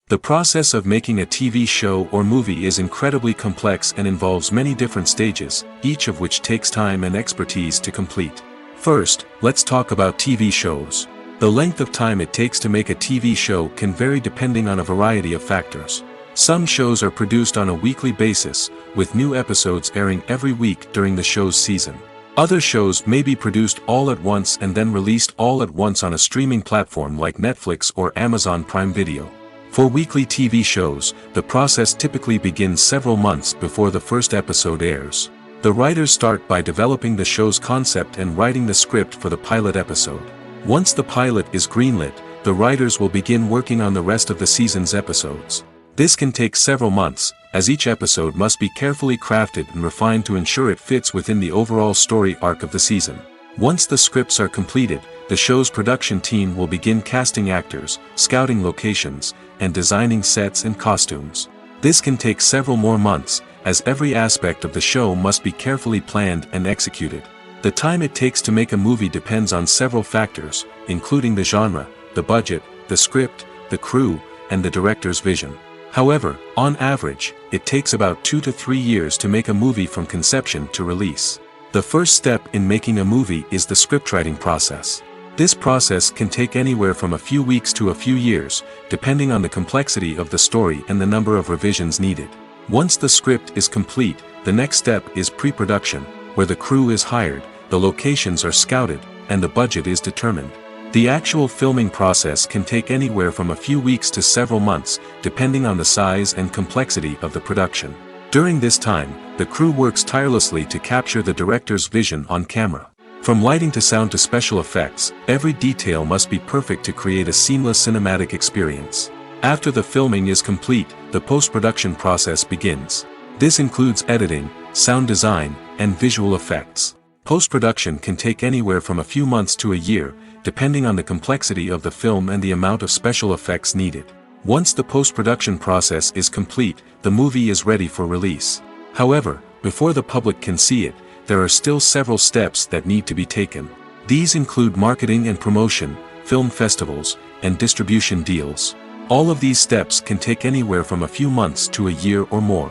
The process of making a TV show or movie is incredibly complex and involves many different stages, each of which takes time and expertise to complete. First, let's talk about TV shows. The length of time it takes to make a TV show can vary depending on a variety of factors. Some shows are produced on a weekly basis, with new episodes airing every week during the show's season. Other shows may be produced all at once and then released all at once on a streaming platform like Netflix or Amazon Prime Video. For weekly TV shows, the process typically begins several months before the first episode airs. The writers start by developing the show's concept and writing the script for the pilot episode. Once the pilot is greenlit, the writers will begin working on the rest of the season's episodes. This can take several months, as each episode must be carefully crafted and refined to ensure it fits within the overall story arc of the season. Once the scripts are completed, the show's production team will begin casting actors, scouting locations, and designing sets and costumes. This can take several more months, as every aspect of the show must be carefully planned and executed. The time it takes to make a movie depends on several factors, including the genre, the budget, the script, the crew, and the director's vision. However, on average, it takes about 2 to 3 years to make a movie from conception to release. The first step in making a movie is the scriptwriting process. This process can take anywhere from a few weeks to a few years, depending on the complexity of the story and the number of revisions needed. Once the script is complete, the next step is pre-production, where the crew is hired, the locations are scouted, and the budget is determined. The actual filming process can take anywhere from a few weeks to several months, depending on the size and complexity of the production. During this time, the crew works tirelessly to capture the director's vision on camera. From lighting to sound to special effects, every detail must be perfect to create a seamless cinematic experience. After the filming is complete, the post-production process begins. This includes editing, sound design, and visual effects. Post-production can take anywhere from a few months to a year, depending on the complexity of the film and the amount of special effects needed. Once the post-production process is complete, the movie is ready for release. However, before the public can see it, there are still several steps that need to be taken. These include marketing and promotion, film festivals, and distribution deals. All of these steps can take anywhere from a few months to a year or more.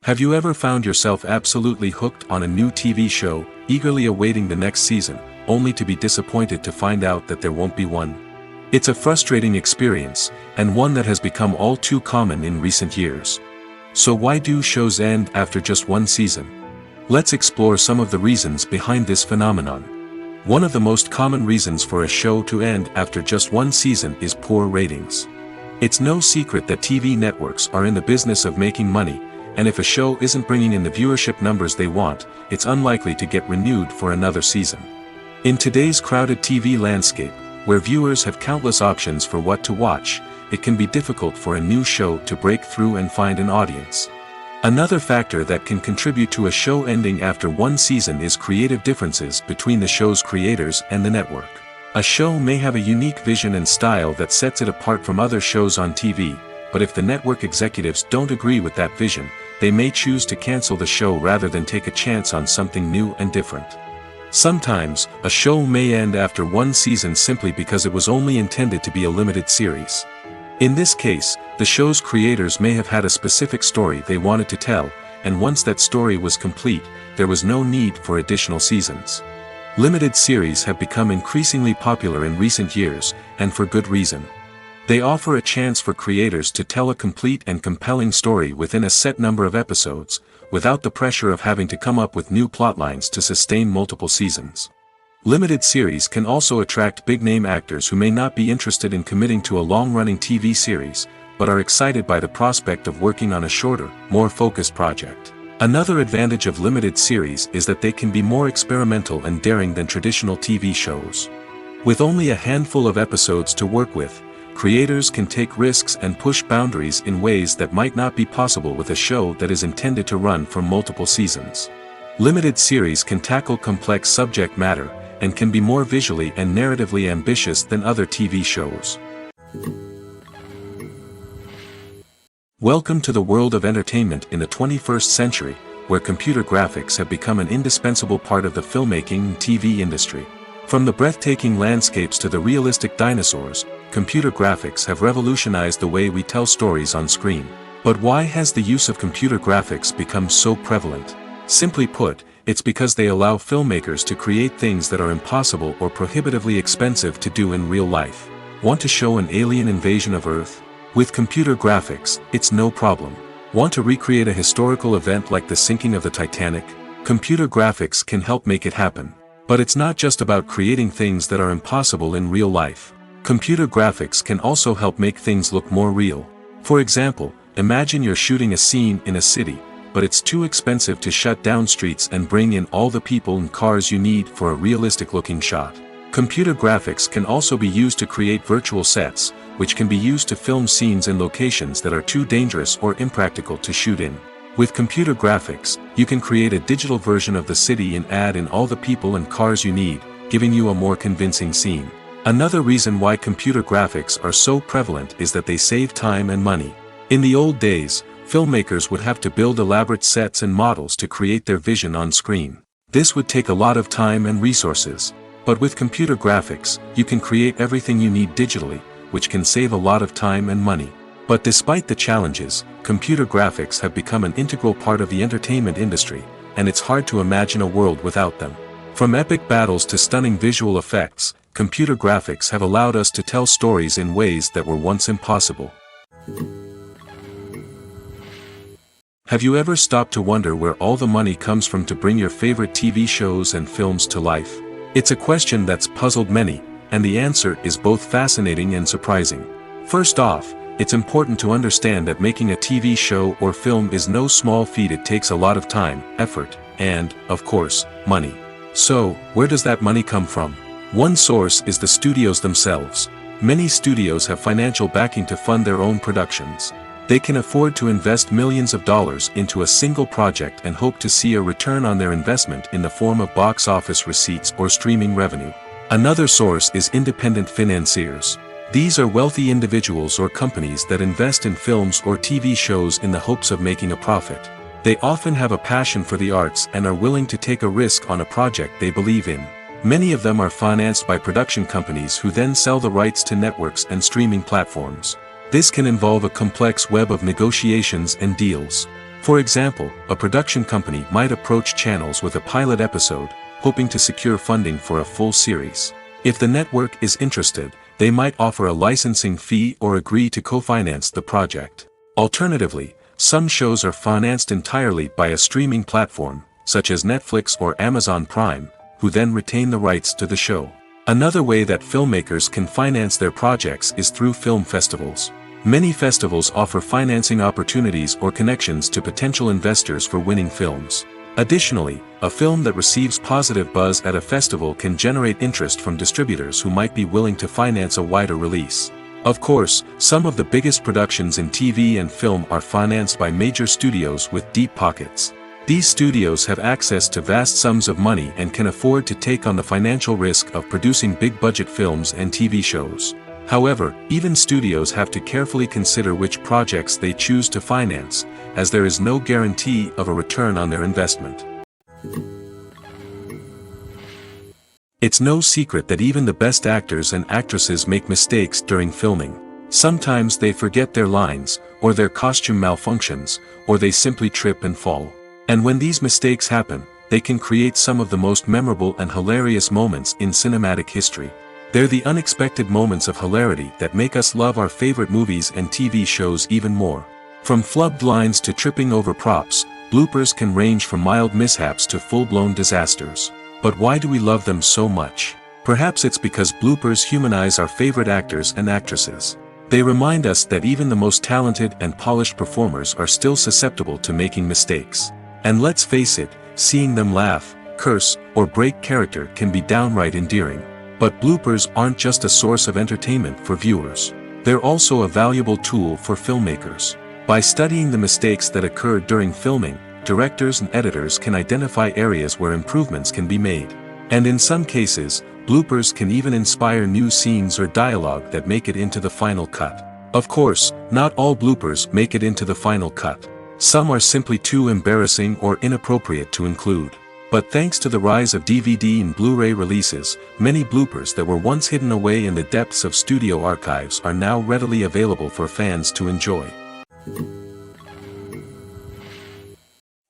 Have you ever found yourself absolutely hooked on a new TV show, eagerly awaiting the next season, only to be disappointed to find out that there won't be one? It's a frustrating experience, and one that has become all too common in recent years. So why do shows end after just one season? Let's explore some of the reasons behind this phenomenon. One of the most common reasons for a show to end after just one season is poor ratings. It's no secret that TV networks are in the business of making money, and if a show isn't bringing in the viewership numbers they want, it's unlikely to get renewed for another season. In today's crowded TV landscape, where viewers have countless options for what to watch, it can be difficult for a new show to break through and find an audience. Another factor that can contribute to a show ending after one season is creative differences between the show's creators and the network. A show may have a unique vision and style that sets it apart from other shows on TV, but if the network executives don't agree with that vision, they may choose to cancel the show rather than take a chance on something new and different. Sometimes, a show may end after one season simply because it was only intended to be a limited series. In this case, the show's creators may have had a specific story they wanted to tell, and once that story was complete, there was no need for additional seasons. Limited series have become increasingly popular in recent years, and for good reason. They offer a chance for creators to tell a complete and compelling story within a set number of episodes, without the pressure of having to come up with new plotlines to sustain multiple seasons. Limited series can also attract big-name actors who may not be interested in committing to a long-running TV series, but are excited by the prospect of working on a shorter, more focused project. Another advantage of limited series is that they can be more experimental and daring than traditional TV shows. With only a handful of episodes to work with, creators can take risks and push boundaries in ways that might not be possible with a show that is intended to run for multiple seasons. Limited series can tackle complex subject matter, and can be more visually and narratively ambitious than other TV shows. Welcome to the world of entertainment in the 21st century, where computer graphics have become an indispensable part of the filmmaking and TV industry. From the breathtaking landscapes to the realistic dinosaurs, computer graphics have revolutionized the way we tell stories on screen. But why has the use of computer graphics become so prevalent? Simply put, it's because they allow filmmakers to create things that are impossible or prohibitively expensive to do in real life. Want to show an alien invasion of Earth? With computer graphics, it's no problem. Want to recreate a historical event like the sinking of the Titanic? Computer graphics can help make it happen. But it's not just about creating things that are impossible in real life. Computer graphics can also help make things look more real. For example, imagine you're shooting a scene in a city, but it's too expensive to shut down streets and bring in all the people and cars you need for a realistic-looking shot. Computer graphics can also be used to create virtual sets, which can be used to film scenes in locations that are too dangerous or impractical to shoot in. With computer graphics, you can create a digital version of the city and add in all the people and cars you need, giving you a more convincing scene. Another reason why computer graphics are so prevalent is that they save time and money. In the old days, filmmakers would have to build elaborate sets and models to create their vision on screen. This would take a lot of time and resources. But with computer graphics, you can create everything you need digitally, which can save a lot of time and money. But despite the challenges, computer graphics have become an integral part of the entertainment industry, and it's hard to imagine a world without them. From epic battles to stunning visual effects, computer graphics have allowed us to tell stories in ways that were once impossible. Have you ever stopped to wonder where all the money comes from to bring your favorite TV shows and films to life? It's a question that's puzzled many, and the answer is both fascinating and surprising. First off, it's important to understand that making a TV show or film is no small feat. It takes a lot of time, effort, and, of course, money. So, where does that money come from? One source is the studios themselves. Many studios have financial backing to fund their own productions. They can afford to invest millions of dollars into a single project and hope to see a return on their investment in the form of box office receipts or streaming revenue. Another source is independent financiers. These are wealthy individuals or companies that invest in films or TV shows in the hopes of making a profit. They often have a passion for the arts and are willing to take a risk on a project they believe in. Many of them are financed by production companies who then sell the rights to networks and streaming platforms. This can involve a complex web of negotiations and deals. For example, a production company might approach channels with a pilot episode, hoping to secure funding for a full series. If the network is interested, they might offer a licensing fee or agree to co-finance the project. Alternatively, some shows are financed entirely by a streaming platform, such as Netflix or Amazon Prime, who then retain the rights to the show. Another way that filmmakers can finance their projects is through film festivals. Many festivals offer financing opportunities or connections to potential investors for winning films. Additionally, a film that receives positive buzz at a festival can generate interest from distributors who might be willing to finance a wider release. Of course, some of the biggest productions in TV and film are financed by major studios with deep pockets. These studios have access to vast sums of money and can afford to take on the financial risk of producing big-budget films and TV shows. However, even studios have to carefully consider which projects they choose to finance, as there is no guarantee of a return on their investment. It's no secret that even the best actors and actresses make mistakes during filming. Sometimes they forget their lines, or their costume malfunctions, or they simply trip and fall. And when these mistakes happen, they can create some of the most memorable and hilarious moments in cinematic history. They're the unexpected moments of hilarity that make us love our favorite movies and TV shows even more. From flubbed lines to tripping over props, bloopers can range from mild mishaps to full-blown disasters. But why do we love them so much? Perhaps it's because bloopers humanize our favorite actors and actresses. They remind us that even the most talented and polished performers are still susceptible to making mistakes. And let's face it, seeing them laugh, curse, or break character can be downright endearing. But bloopers aren't just a source of entertainment for viewers. They're also a valuable tool for filmmakers. By studying the mistakes that occurred during filming, directors and editors can identify areas where improvements can be made. And in some cases, bloopers can even inspire new scenes or dialogue that make it into the final cut. Of course, not all bloopers make it into the final cut. Some are simply too embarrassing or inappropriate to include. But thanks to the rise of DVD and Blu-ray releases, many bloopers that were once hidden away in the depths of studio archives are now readily available for fans to enjoy.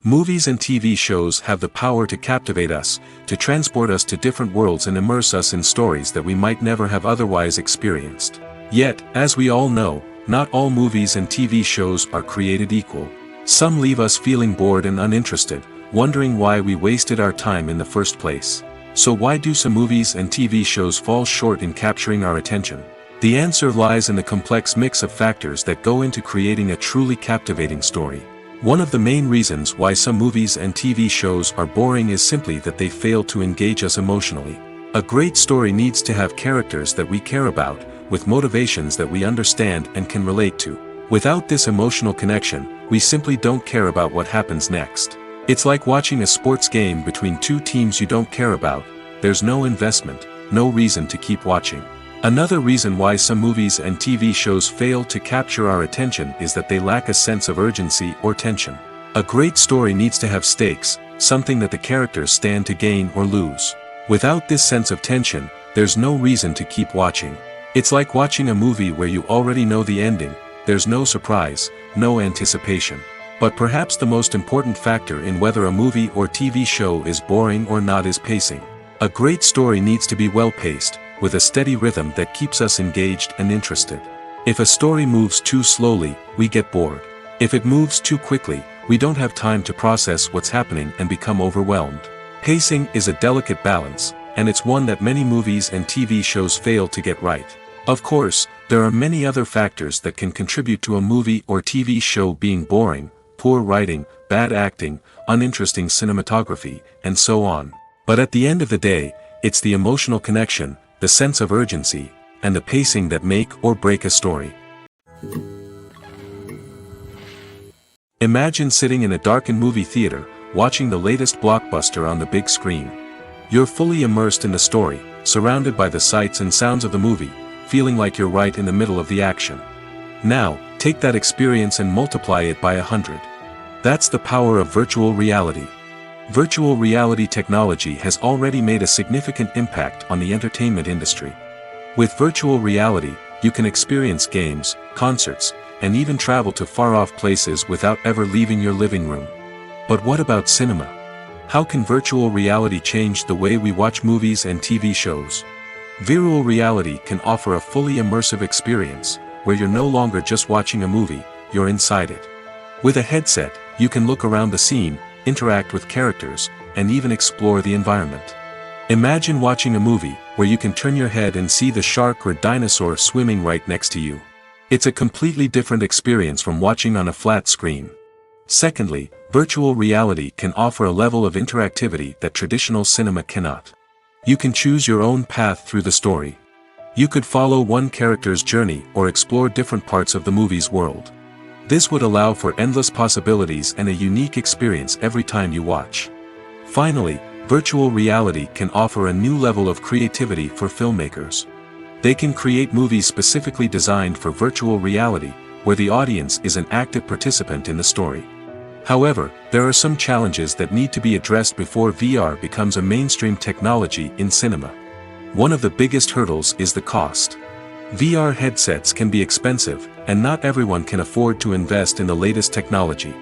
Movies and TV shows have the power to captivate us, to transport us to different worlds and immerse us in stories that we might never have otherwise experienced. Yet, as we all know, not all movies and TV shows are created equal. Some leave us feeling bored and uninterested, wondering why we wasted our time in the first place. So why do some movies and TV shows fall short in capturing our attention? The answer lies in the complex mix of factors that go into creating a truly captivating story. One of the main reasons why some movies and TV shows are boring is simply that they fail to engage us emotionally. A great story needs to have characters that we care about, with motivations that we understand and can relate to. Without this emotional connection, we simply don't care about what happens next. It's like watching a sports game between two teams you don't care about. There's no investment, no reason to keep watching. Another reason why some movies and TV shows fail to capture our attention is that they lack a sense of urgency or tension. A great story needs to have stakes, something that the characters stand to gain or lose. Without this sense of tension, there's no reason to keep watching. It's like watching a movie where you already know the ending, there's no surprise, no anticipation. But perhaps the most important factor in whether a movie or TV show is boring or not is pacing. A great story needs to be well-paced, with a steady rhythm that keeps us engaged and interested. If a story moves too slowly, we get bored. If it moves too quickly, we don't have time to process what's happening and become overwhelmed. Pacing is a delicate balance, and it's one that many movies and TV shows fail to get right. Of course, there are many other factors that can contribute to a movie or TV show being boring: poor writing, bad acting, uninteresting cinematography, and so on. But at the end of the day, it's the emotional connection, the sense of urgency, and the pacing that make or break a story. Imagine sitting in a darkened movie theater, watching the latest blockbuster on the big screen. You're fully immersed in the story, surrounded by the sights and sounds of the movie, feeling like you're right in the middle of the action. Now, take that experience and multiply it by 100. That's the power of virtual reality. Virtual reality technology has already made a significant impact on the entertainment industry. With virtual reality, you can experience games, concerts, and even travel to far-off places without ever leaving your living room. But what about cinema? How can virtual reality change the way we watch movies and TV shows? Virtual reality can offer a fully immersive experience, where you're no longer just watching a movie, you're inside it. With a headset, you can look around the scene, interact with characters, and even explore the environment. Imagine watching a movie where you can turn your head and see the shark or dinosaur swimming right next to you. It's a completely different experience from watching on a flat screen. Secondly, virtual reality can offer a level of interactivity that traditional cinema cannot. You can choose your own path through the story. You could follow one character's journey or explore different parts of the movie's world. This would allow for endless possibilities and a unique experience every time you watch. Finally, virtual reality can offer a new level of creativity for filmmakers. They can create movies specifically designed for virtual reality, where the audience is an active participant in the story. However, there are some challenges that need to be addressed before VR becomes a mainstream technology in cinema. One of the biggest hurdles is the cost. VR headsets can be expensive, and not everyone can afford to invest in the latest technology.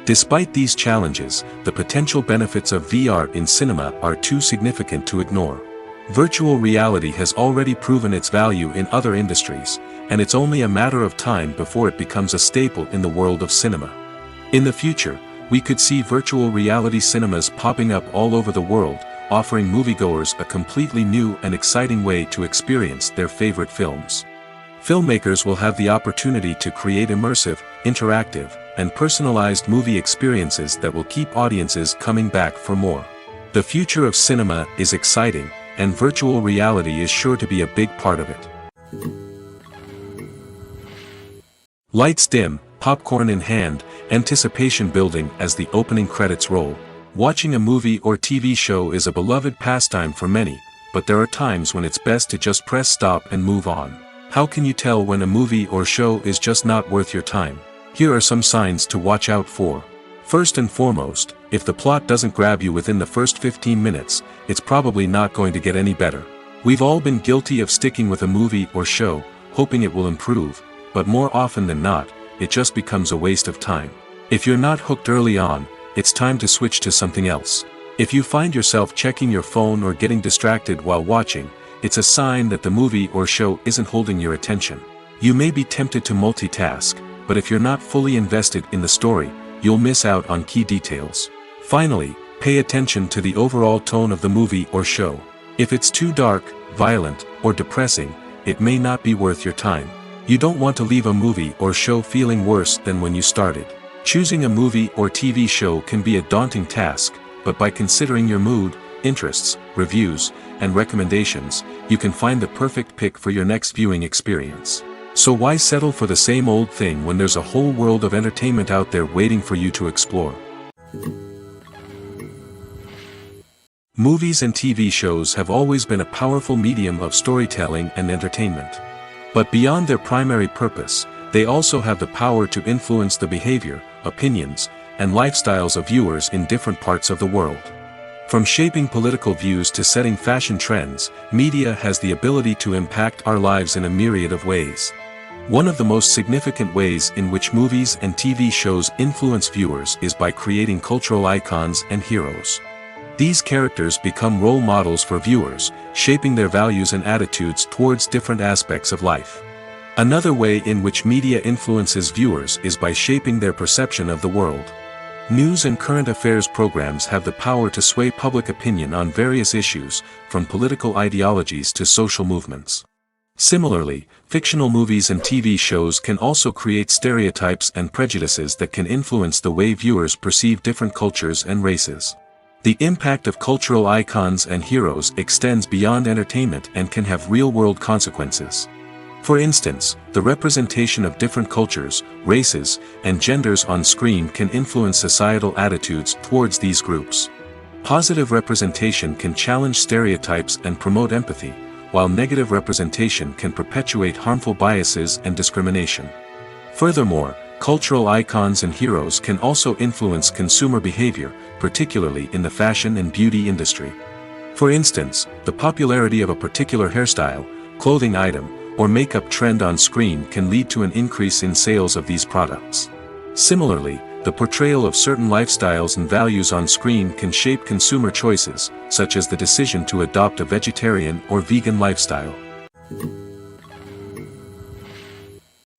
Despite these challenges, the potential benefits of VR in cinema are too significant to ignore. Virtual reality has already proven its value in other industries, and it's only a matter of time before it becomes a staple in the world of cinema. In the future, we could see virtual reality cinemas popping up all over the world, offering moviegoers a completely new and exciting way to experience their favorite films. Filmmakers will have the opportunity to create immersive, interactive, and personalized movie experiences that will keep audiences coming back for more. The future of cinema is exciting, and virtual reality is sure to be a big part of it. Lights dim, popcorn in hand, anticipation building as the opening credits roll. Watching a movie or TV show is a beloved pastime for many, but there are times when it's best to just press stop and move on. How can you tell when a movie or show is just not worth your time? Here are some signs to watch out for. First and foremost, if the plot doesn't grab you within the first 15 minutes, it's probably not going to get any better. We've all been guilty of sticking with a movie or show, hoping it will improve, but more often than not, it just becomes a waste of time. If you're not hooked early on, it's time to switch to something else. If you find yourself checking your phone or getting distracted while watching, it's a sign that the movie or show isn't holding your attention. You may be tempted to multitask, but if you're not fully invested in the story, you'll miss out on key details. Finally, pay attention to the overall tone of the movie or show. If it's too dark, violent, or depressing, it may not be worth your time. You don't want to leave a movie or show feeling worse than when you started. Choosing a movie or TV show can be a daunting task, but by considering your mood, interests, reviews, and recommendations, you can find the perfect pick for your next viewing experience. So why settle for the same old thing when there's a whole world of entertainment out there waiting for you to explore? Movies and TV shows have always been a powerful medium of storytelling and entertainment. But beyond their primary purpose, they also have the power to influence the behavior, opinions, and lifestyles of viewers in different parts of the world. From shaping political views to setting fashion trends, media has the ability to impact our lives in a myriad of ways. One of the most significant ways in which movies and TV shows influence viewers is by creating cultural icons and heroes. These characters become role models for viewers, shaping their values and attitudes towards different aspects of life. Another way in which media influences viewers is by shaping their perception of the world. News and current affairs programs have the power to sway public opinion on various issues, from political ideologies to social movements. Similarly, fictional movies and TV shows can also create stereotypes and prejudices that can influence the way viewers perceive different cultures and races. The impact of cultural icons and heroes extends beyond entertainment and can have real-world consequences. For instance, the representation of different cultures, races, and genders on screen can influence societal attitudes towards these groups. Positive representation can challenge stereotypes and promote empathy, while negative representation can perpetuate harmful biases and discrimination. Furthermore, cultural icons and heroes can also influence consumer behavior, particularly in the fashion and beauty industry. For instance, the popularity of a particular hairstyle, clothing item, or makeup trend on screen can lead to an increase in sales of these products. Similarly, the portrayal of certain lifestyles and values on screen can shape consumer choices, such as the decision to adopt a vegetarian or vegan lifestyle.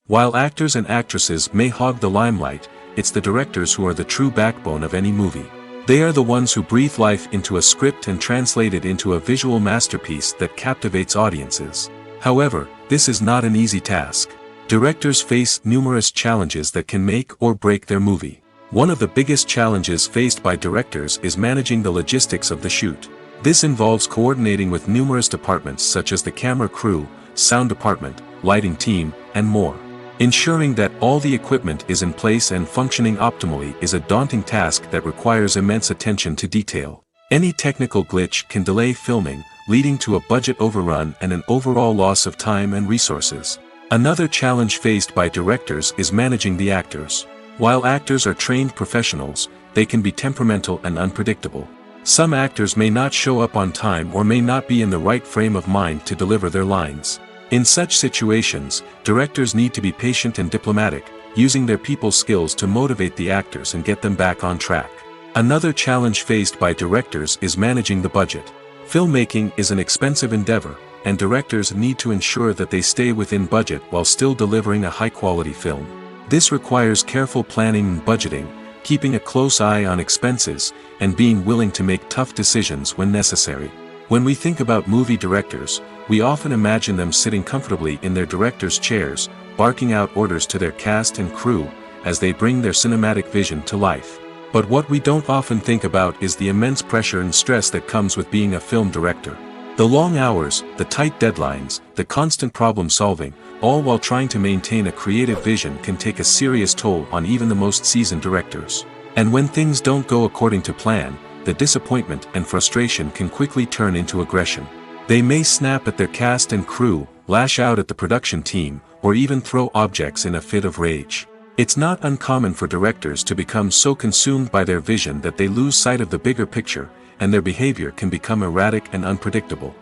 While actors and actresses may hog the limelight, it's the directors who are the true backbone of any movie. They are the ones who breathe life into a script and translate it into a visual masterpiece that captivates audiences. However, this is not an easy task. Directors face numerous challenges that can make or break their movie. One of the biggest challenges faced by directors is managing the logistics of the shoot. This involves coordinating with numerous departments such as the camera crew, sound department, lighting team, and more. Ensuring that all the equipment is in place and functioning optimally is a daunting task that requires immense attention to detail. Any technical glitch can delay filming, leading to a budget overrun and an overall loss of time and resources. Another challenge faced by directors is managing the actors. While actors are trained professionals, they can be temperamental and unpredictable. Some actors may not show up on time or may not be in the right frame of mind to deliver their lines. In such situations, directors need to be patient and diplomatic, using their people skills to motivate the actors and get them back on track. Another challenge faced by directors is managing the budget. Filmmaking is an expensive endeavor, and directors need to ensure that they stay within budget while still delivering a high-quality film. This requires careful planning and budgeting, keeping a close eye on expenses, and being willing to make tough decisions when necessary. When we think about movie directors, we often imagine them sitting comfortably in their director's chairs, barking out orders to their cast and crew, as they bring their cinematic vision to life. But what we don't often think about is the immense pressure and stress that comes with being a film director. The long hours, the tight deadlines, the constant problem solving, all while trying to maintain a creative vision can take a serious toll on even the most seasoned directors. And when things don't go according to plan, the disappointment and frustration can quickly turn into aggression. They may snap at their cast and crew, lash out at the production team, or even throw objects in a fit of rage. It's not uncommon for directors to become so consumed by their vision that they lose sight of the bigger picture, and their behavior can become erratic and unpredictable.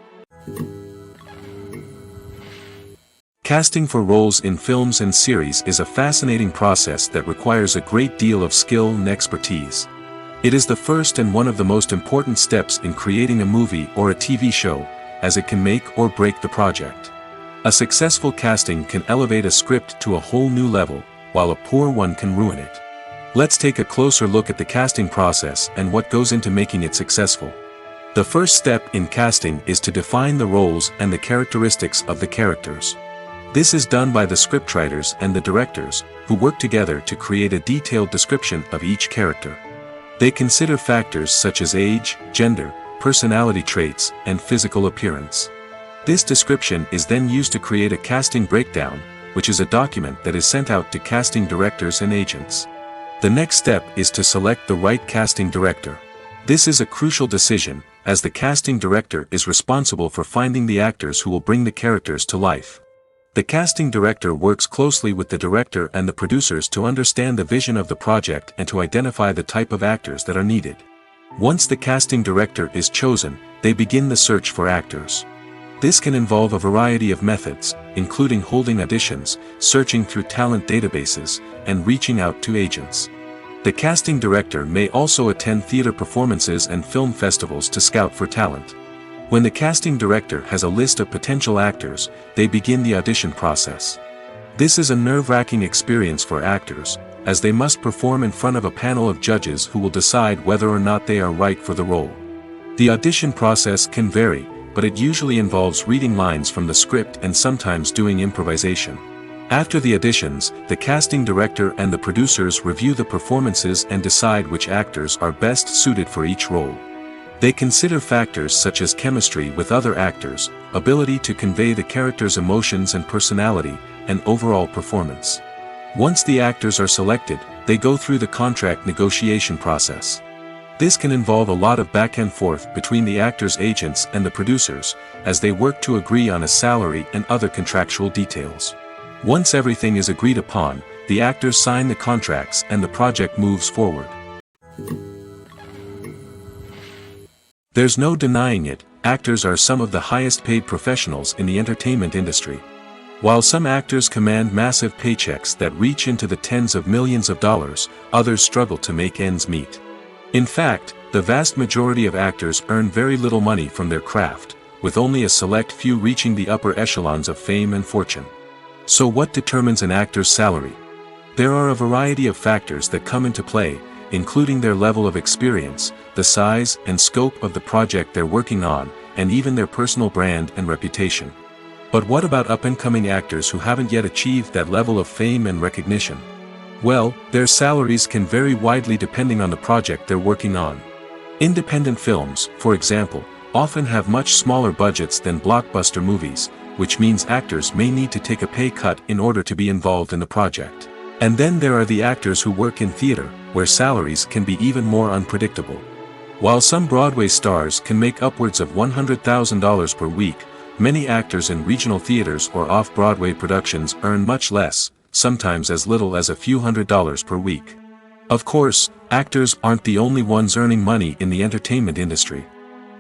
Casting for roles in films and series is a fascinating process that requires a great deal of skill and expertise. It is the first and one of the most important steps in creating a movie or a TV show, as it can make or break the project. A successful casting can elevate a script to a whole new level, while a poor one can ruin it. Let's take a closer look at the casting process and what goes into making it successful. The first step in casting is to define the roles and the characteristics of the characters. This is done by the scriptwriters and the directors, who work together to create a detailed description of each character. They consider factors such as age, gender, personality traits, and physical appearance. This description is then used to create a casting breakdown, which is a document that is sent out to casting directors and agents. The next step is to select the right casting director. This is a crucial decision, as the casting director is responsible for finding the actors who will bring the characters to life. The casting director works closely with the director and the producers to understand the vision of the project and to identify the type of actors that are needed. Once the casting director is chosen, they begin the search for actors. This can involve a variety of methods, including holding auditions, searching through talent databases, and reaching out to agents. The casting director may also attend theater performances and film festivals to scout for talent. When the casting director has a list of potential actors, they begin the audition process. This is a nerve-wracking experience for actors, as they must perform in front of a panel of judges who will decide whether or not they are right for the role. The audition process can vary, but it usually involves reading lines from the script and sometimes doing improvisation. After the auditions, the casting director and the producers review the performances and decide which actors are best suited for each role. They consider factors such as chemistry with other actors, ability to convey the character's emotions and personality, and overall performance. Once the actors are selected, they go through the contract negotiation process. This can involve a lot of back and forth between the actors' agents and the producers, as they work to agree on a salary and other contractual details. Once everything is agreed upon, the actors sign the contracts and the project moves forward. There's no denying it, actors are some of the highest paid professionals in the entertainment industry. While some actors command massive paychecks that reach into the tens of millions of dollars, others struggle to make ends meet. In fact, the vast majority of actors earn very little money from their craft, with only a select few reaching the upper echelons of fame and fortune. So what determines an actor's salary? There are a variety of factors that come into play, including their level of experience, the size and scope of the project they're working on, and even their personal brand and reputation. But what about up-and-coming actors who haven't yet achieved that level of fame and recognition? Well, their salaries can vary widely depending on the project they're working on. Independent films, for example, often have much smaller budgets than blockbuster movies, which means actors may need to take a pay cut in order to be involved in the project. And then there are the actors who work in theater, where salaries can be even more unpredictable. While some Broadway stars can make upwards of $100,000 per week, many actors in regional theaters or off-Broadway productions earn much less, sometimes as little as a few $100s per week. Of course, actors aren't the only ones earning money in the entertainment industry.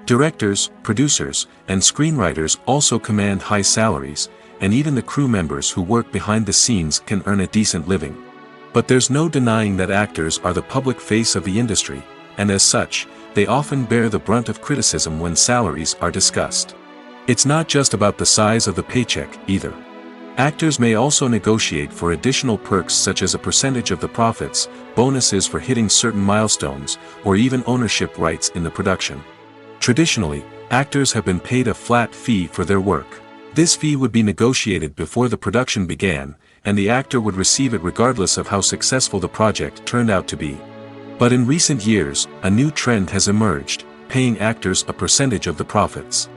Directors, producers, and screenwriters also command high salaries, and even the crew members who work behind the scenes can earn a decent living. But there's no denying that actors are the public face of the industry, and as such, they often bear the brunt of criticism when salaries are discussed. It's not just about the size of the paycheck, either. Actors may also negotiate for additional perks such as a percentage of the profits, bonuses for hitting certain milestones, or even ownership rights in the production. Traditionally, actors have been paid a flat fee for their work. This fee would be negotiated before the production began, and the actor would receive it regardless of how successful the project turned out to be. But in recent years, a new trend has emerged, paying actors a percentage of the profits.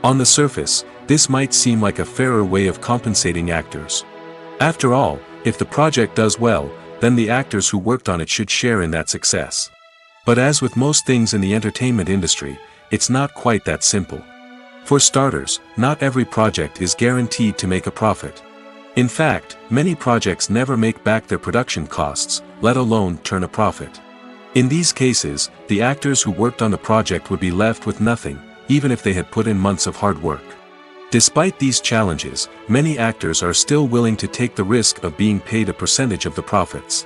On the surface, this might seem like a fairer way of compensating actors. After all, if the project does well, then the actors who worked on it should share in that success. But as with most things in the entertainment industry, it's not quite that simple. For starters, not every project is guaranteed to make a profit. In fact, many projects never make back their production costs, let alone turn a profit. In these cases, the actors who worked on the project would be left with nothing, even if they had put in months of hard work. Despite these challenges, many actors are still willing to take the risk of being paid a percentage of the profits.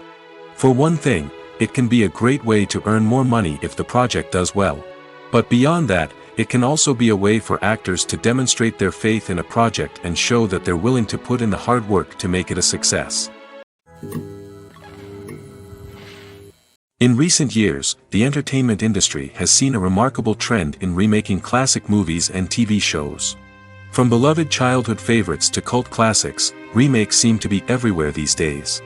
For one thing, it can be a great way to earn more money if the project does well. But beyond that, it can also be a way for actors to demonstrate their faith in a project and show that they're willing to put in the hard work to make it a success. In recent years, the entertainment industry has seen a remarkable trend in remaking classic movies and TV shows. From beloved childhood favorites to cult classics, remakes seem to be everywhere these days.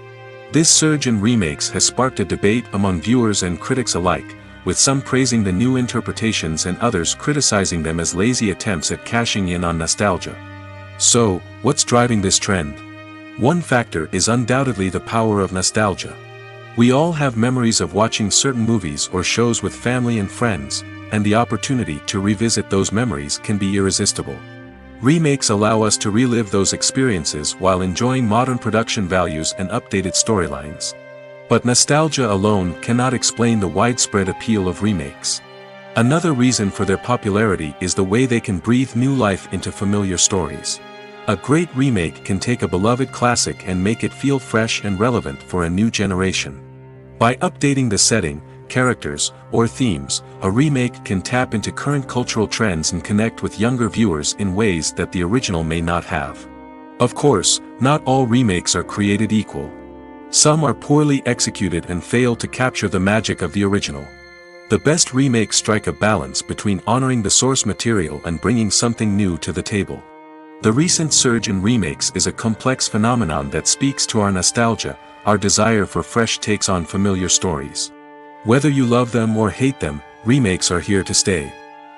This surge in remakes has sparked a debate among viewers and critics alike, with some praising the new interpretations and others criticizing them as lazy attempts at cashing in on nostalgia. So, what's driving this trend? One factor is undoubtedly the power of nostalgia. We all have memories of watching certain movies or shows with family and friends, and the opportunity to revisit those memories can be irresistible. Remakes allow us to relive those experiences while enjoying modern production values and updated storylines. But nostalgia alone cannot explain the widespread appeal of remakes. Another reason for their popularity is the way they can breathe new life into familiar stories. A great remake can take a beloved classic and make it feel fresh and relevant for a new generation. By updating the setting, characters, or themes, a remake can tap into current cultural trends and connect with younger viewers in ways that the original may not have. Of course, not all remakes are created equal. Some are poorly executed and fail to capture the magic of the original. The best remakes strike a balance between honoring the source material and bringing something new to the table. The recent surge in remakes is a complex phenomenon that speaks to our nostalgia, our desire for fresh takes on familiar stories. Whether you love them or hate them, remakes are here to stay.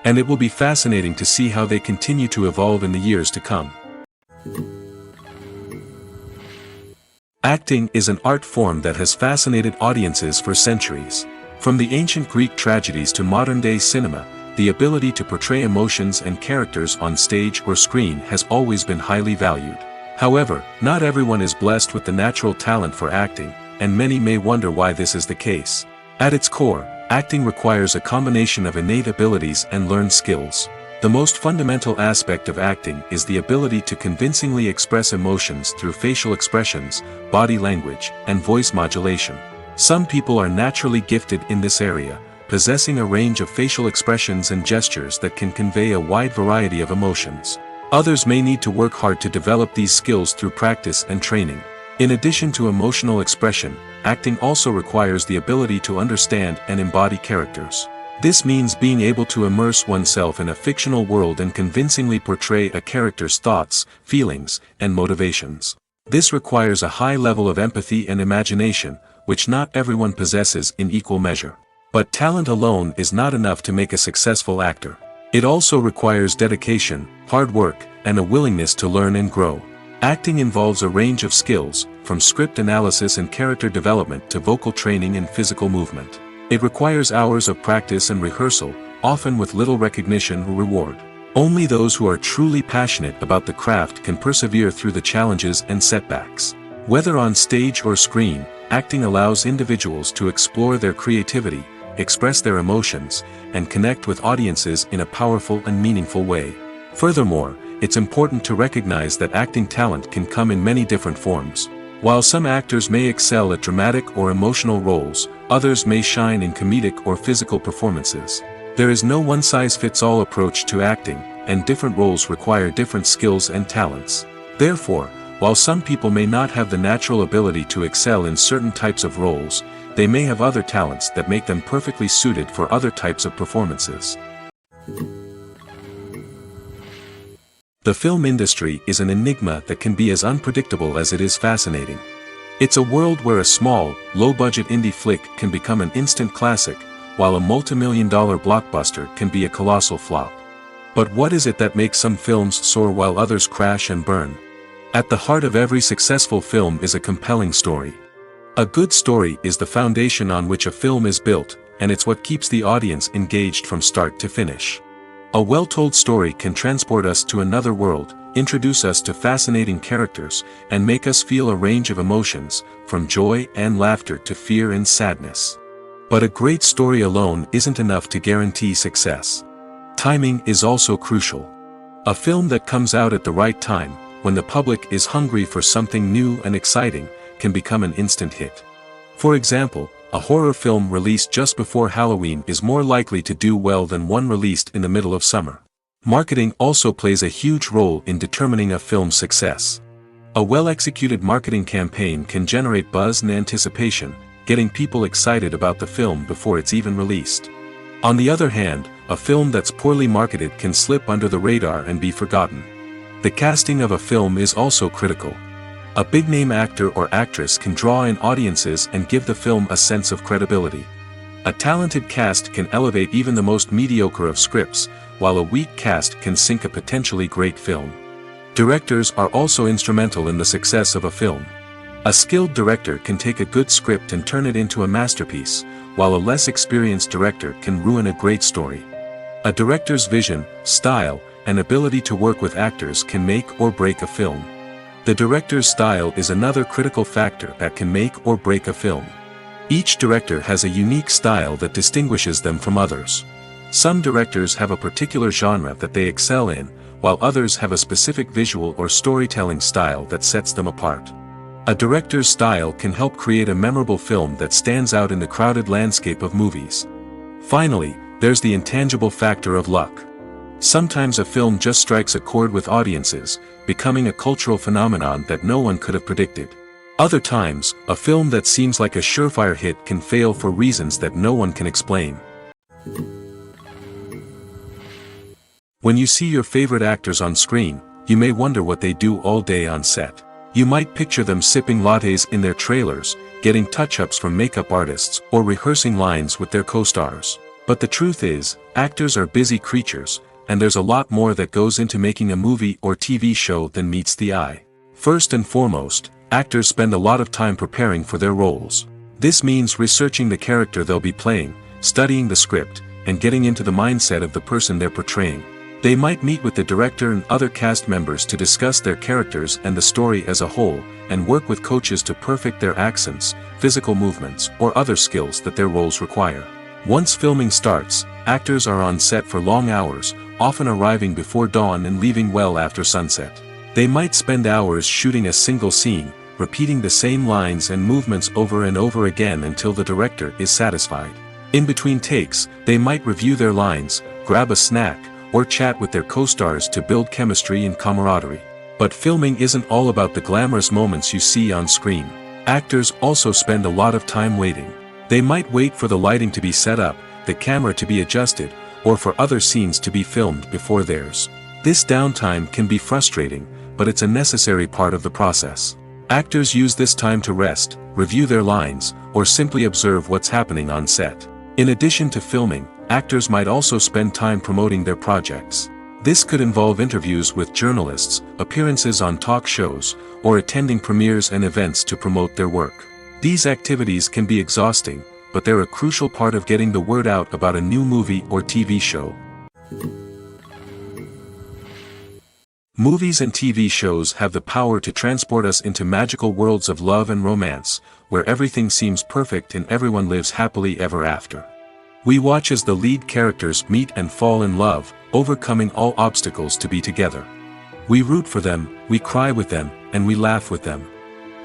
And it will be fascinating to see how they continue to evolve in the years to come. Acting is an art form that has fascinated audiences for centuries. From the ancient Greek tragedies to modern-day cinema, the ability to portray emotions and characters on stage or screen has always been highly valued. However, not everyone is blessed with the natural talent for acting, and many may wonder why this is the case. At its core, acting requires a combination of innate abilities and learned skills. The most fundamental aspect of acting is the ability to convincingly express emotions through facial expressions, body language, and voice modulation. Some people are naturally gifted in this area, possessing a range of facial expressions and gestures that can convey a wide variety of emotions. Others may need to work hard to develop these skills through practice and training. In addition to emotional expression, acting also requires the ability to understand and embody characters. This means being able to immerse oneself in a fictional world and convincingly portray a character's thoughts, feelings, and motivations. This requires a high level of empathy and imagination, which not everyone possesses in equal measure. But talent alone is not enough to make a successful actor. It also requires dedication, hard work, and a willingness to learn and grow. Acting involves a range of skills, from script analysis and character development to vocal training and physical movement. It requires hours of practice and rehearsal, often with little recognition or reward. Only those who are truly passionate about the craft can persevere through the challenges and setbacks. Whether on stage or screen, acting allows individuals to explore their creativity, express their emotions, and connect with audiences in a powerful and meaningful way. Furthermore, it's important to recognize that acting talent can come in many different forms. While some actors may excel at dramatic or emotional roles, others may shine in comedic or physical performances. There is no one-size-fits-all approach to acting, and different roles require different skills and talents. Therefore, while some people may not have the natural ability to excel in certain types of roles, they may have other talents that make them perfectly suited for other types of performances. The film industry is an enigma that can be as unpredictable as it is fascinating. It's a world where a small, low-budget indie flick can become an instant classic, while a multi-million-dollar blockbuster can be a colossal flop. But what is it that makes some films soar while others crash and burn? At the heart of every successful film is a compelling story. A good story is the foundation on which a film is built, and it's what keeps the audience engaged from start to finish. A well-told story can transport us to another world, introduce us to fascinating characters, and make us feel a range of emotions, from joy and laughter to fear and sadness. But a great story alone isn't enough to guarantee success. Timing is also crucial. A film that comes out at the right time, when the public is hungry for something new and exciting, can become an instant hit. For example, a horror film released just before Halloween is more likely to do well than one released in the middle of summer. Marketing also plays a huge role in determining a film's success. A well-executed marketing campaign can generate buzz and anticipation, getting people excited about the film before it's even released. On the other hand, a film that's poorly marketed can slip under the radar and be forgotten. The casting of a film is also critical. A big-name actor or actress can draw in audiences and give the film a sense of credibility. A talented cast can elevate even the most mediocre of scripts, while a weak cast can sink a potentially great film. Directors are also instrumental in the success of a film. A skilled director can take a good script and turn it into a masterpiece, while a less experienced director can ruin a great story. A director's vision, style, and ability to work with actors can make or break a film. The director's style is another critical factor that can make or break a film. Each director has a unique style that distinguishes them from others. Some directors have a particular genre that they excel in, while others have a specific visual or storytelling style that sets them apart. A director's style can help create a memorable film that stands out in the crowded landscape of movies. Finally, there's the intangible factor of luck. Sometimes a film just strikes a chord with audiences, becoming a cultural phenomenon that no one could have predicted. Other times, a film that seems like a surefire hit can fail for reasons that no one can explain. When you see your favorite actors on screen, you may wonder what they do all day on set. You might picture them sipping lattes in their trailers, getting touch-ups from makeup artists, or rehearsing lines with their co-stars. But the truth is, actors are busy creatures, and there's a lot more that goes into making a movie or TV show than meets the eye. First and foremost, actors spend a lot of time preparing for their roles. This means researching the character they'll be playing, studying the script, and getting into the mindset of the person they're portraying. They might meet with the director and other cast members to discuss their characters and the story as a whole, and work with coaches to perfect their accents, physical movements, or other skills that their roles require. Once filming starts, actors are on set for long hours, often arriving before dawn and leaving well after sunset. They might spend hours shooting a single scene, repeating the same lines and movements over and over again until the director is satisfied. In between takes, they might review their lines, grab a snack, or chat with their co-stars to build chemistry and camaraderie. But filming isn't all about the glamorous moments you see on screen. Actors also spend a lot of time waiting. They might wait for the lighting to be set up, the camera to be adjusted, or for other scenes to be filmed before theirs. This downtime can be frustrating, but it's a necessary part of the process. Actors use this time to rest, review their lines, or simply observe what's happening on set. In addition to filming, actors might also spend time promoting their projects. This could involve interviews with journalists, appearances on talk shows, or attending premieres and events to promote their work. These activities can be exhausting, but they're a crucial part of getting the word out about a new movie or TV show. Movies and TV shows have the power to transport us into magical worlds of love and romance, where everything seems perfect and everyone lives happily ever after. We watch as the lead characters meet and fall in love, overcoming all obstacles to be together. We root for them, we cry with them, and we laugh with them.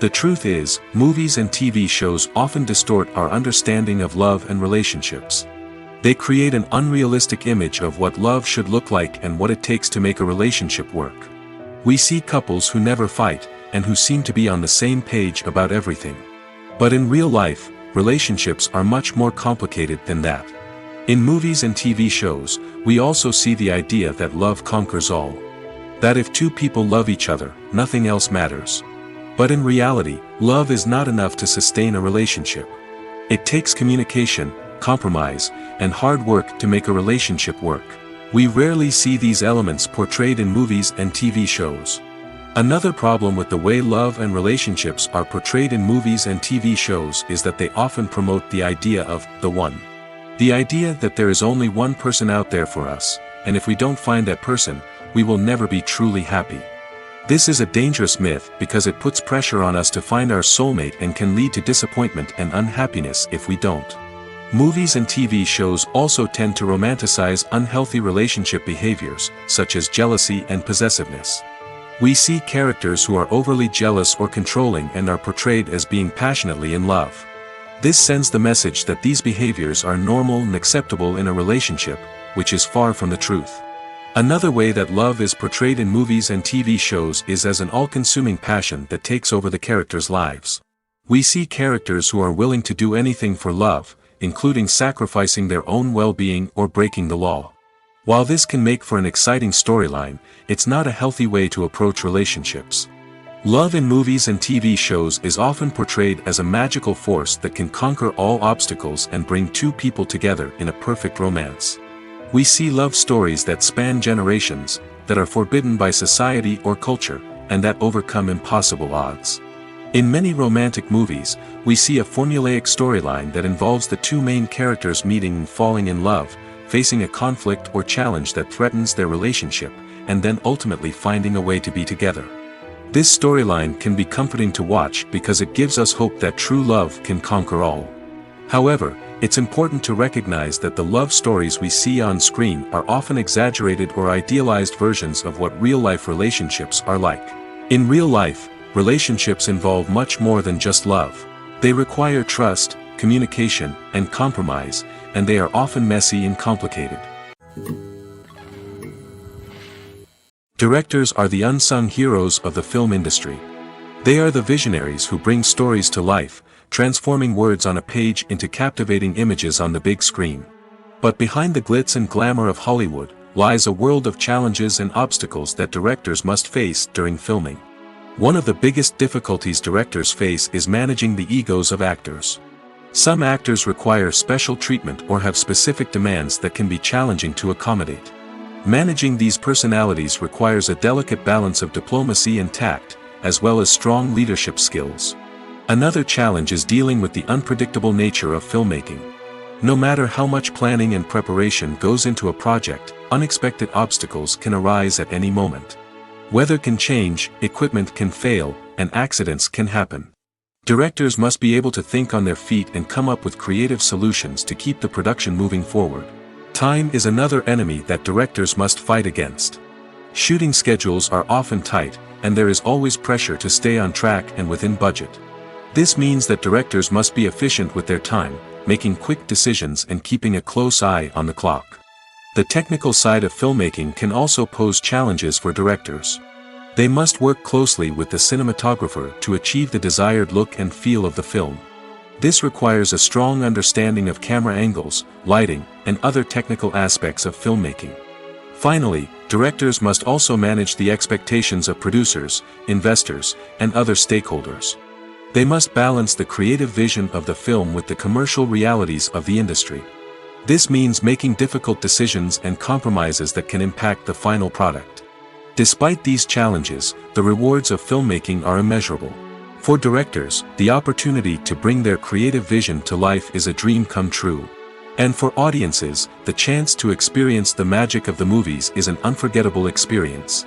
The truth is, movies and TV shows often distort our understanding of love and relationships. They create an unrealistic image of what love should look like and what it takes to make a relationship work. We see couples who never fight, and who seem to be on the same page about everything. But in real life, relationships are much more complicated than that. In movies and TV shows, we also see the idea that love conquers all. That if two people love each other, nothing else matters. But in reality, love is not enough to sustain a relationship. It takes communication, compromise, and hard work to make a relationship work. We rarely see these elements portrayed in movies and TV shows. Another problem with the way love and relationships are portrayed in movies and TV shows is that they often promote the idea of the one. The idea that there is only one person out there for us, and if we don't find that person, we will never be truly happy. This is a dangerous myth because it puts pressure on us to find our soulmate and can lead to disappointment and unhappiness if we don't. Movies and TV shows also tend to romanticize unhealthy relationship behaviors, such as jealousy and possessiveness. We see characters who are overly jealous or controlling and are portrayed as being passionately in love. This sends the message that these behaviors are normal and acceptable in a relationship, which is far from the truth. Another way that love is portrayed in movies and TV shows is as an all-consuming passion that takes over the characters' lives. We see characters who are willing to do anything for love, including sacrificing their own well-being or breaking the law. While this can make for an exciting storyline, it's not a healthy way to approach relationships. Love in movies and TV shows is often portrayed as a magical force that can conquer all obstacles and bring two people together in a perfect romance. We see love stories that span generations, that are forbidden by society or culture, and that overcome impossible odds. In many romantic movies, we see a formulaic storyline that involves the two main characters meeting and falling in love, facing a conflict or challenge that threatens their relationship, and then ultimately finding a way to be together. This storyline can be comforting to watch because it gives us hope that true love can conquer all. However, it's important to recognize that the love stories we see on screen are often exaggerated or idealized versions of what real-life relationships are like. In real life, relationships involve much more than just love. They require trust, communication, and compromise, and they are often messy and complicated. Directors are the unsung heroes of the film industry. They are the visionaries who bring stories to life, transforming words on a page into captivating images on the big screen. But behind the glitz and glamour of Hollywood lies a world of challenges and obstacles that directors must face during filming. One of the biggest difficulties directors face is managing the egos of actors. Some actors require special treatment or have specific demands that can be challenging to accommodate. Managing these personalities requires a delicate balance of diplomacy and tact, as well as strong leadership skills. Another challenge is dealing with the unpredictable nature of filmmaking. No matter how much planning and preparation goes into a project, unexpected obstacles can arise at any moment. Weather can change, equipment can fail, and accidents can happen. Directors must be able to think on their feet and come up with creative solutions to keep the production moving forward. Time is another enemy that directors must fight against. Shooting schedules are often tight, and there is always pressure to stay on track and within budget. This means that directors must be efficient with their time, making quick decisions and keeping a close eye on the clock. The technical side of filmmaking can also pose challenges for directors. They must work closely with the cinematographer to achieve the desired look and feel of the film. This requires a strong understanding of camera angles, lighting, and other technical aspects of filmmaking. Finally, directors must also manage the expectations of producers, investors, and other stakeholders. They must balance the creative vision of the film with the commercial realities of the industry. This means making difficult decisions and compromises that can impact the final product. Despite these challenges, the rewards of filmmaking are immeasurable. For directors, the opportunity to bring their creative vision to life is a dream come true. And for audiences, the chance to experience the magic of the movies is an unforgettable experience.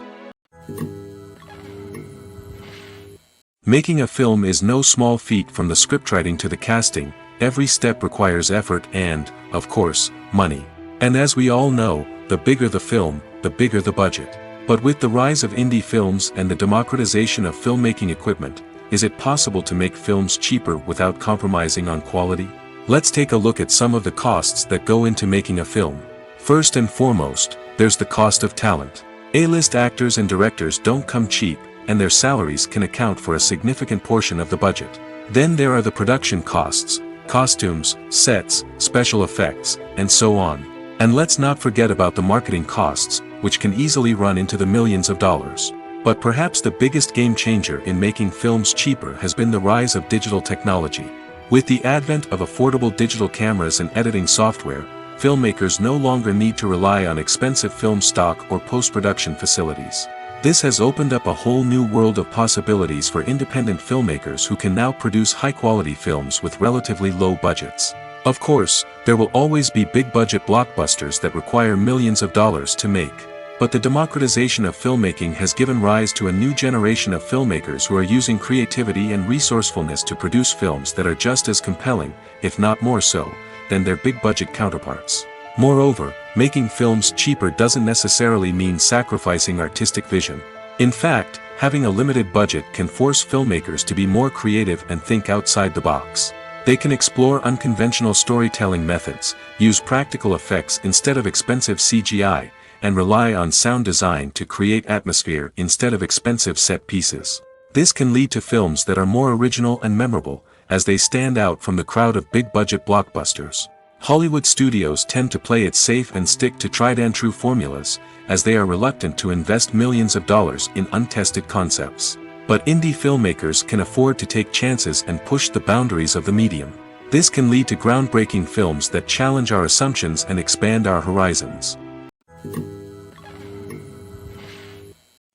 Making a film is no small feat. From the scriptwriting to the casting, every step requires effort and, of course, money. And as we all know, the bigger the film, the bigger the budget. But with the rise of indie films and the democratization of filmmaking equipment, is it possible to make films cheaper without compromising on quality? Let's take a look at some of the costs that go into making a film. First and foremost, there's the cost of talent. A-list actors and directors don't come cheap, and their salaries can account for a significant portion of the budget. Then there are the production costs, costumes, sets, special effects, and so on. And let's not forget about the marketing costs, which can easily run into the millions of dollars. But perhaps the biggest game changer in making films cheaper has been the rise of digital technology. With the advent of affordable digital cameras and editing software, filmmakers no longer need to rely on expensive film stock or post-production facilities. This has opened up a whole new world of possibilities for independent filmmakers who can now produce high-quality films with relatively low budgets. Of course, there will always be big-budget blockbusters that require millions of dollars to make. But the democratization of filmmaking has given rise to a new generation of filmmakers who are using creativity and resourcefulness to produce films that are just as compelling, if not more so, than their big-budget counterparts. Moreover, making films cheaper doesn't necessarily mean sacrificing artistic vision. In fact, having a limited budget can force filmmakers to be more creative and think outside the box. They can explore unconventional storytelling methods, use practical effects instead of expensive CGI, and rely on sound design to create atmosphere instead of expensive set pieces. This can lead to films that are more original and memorable, as they stand out from the crowd of big-budget blockbusters. Hollywood studios tend to play it safe and stick to tried-and-true formulas, as they are reluctant to invest millions of dollars in untested concepts. But indie filmmakers can afford to take chances and push the boundaries of the medium. This can lead to groundbreaking films that challenge our assumptions and expand our horizons.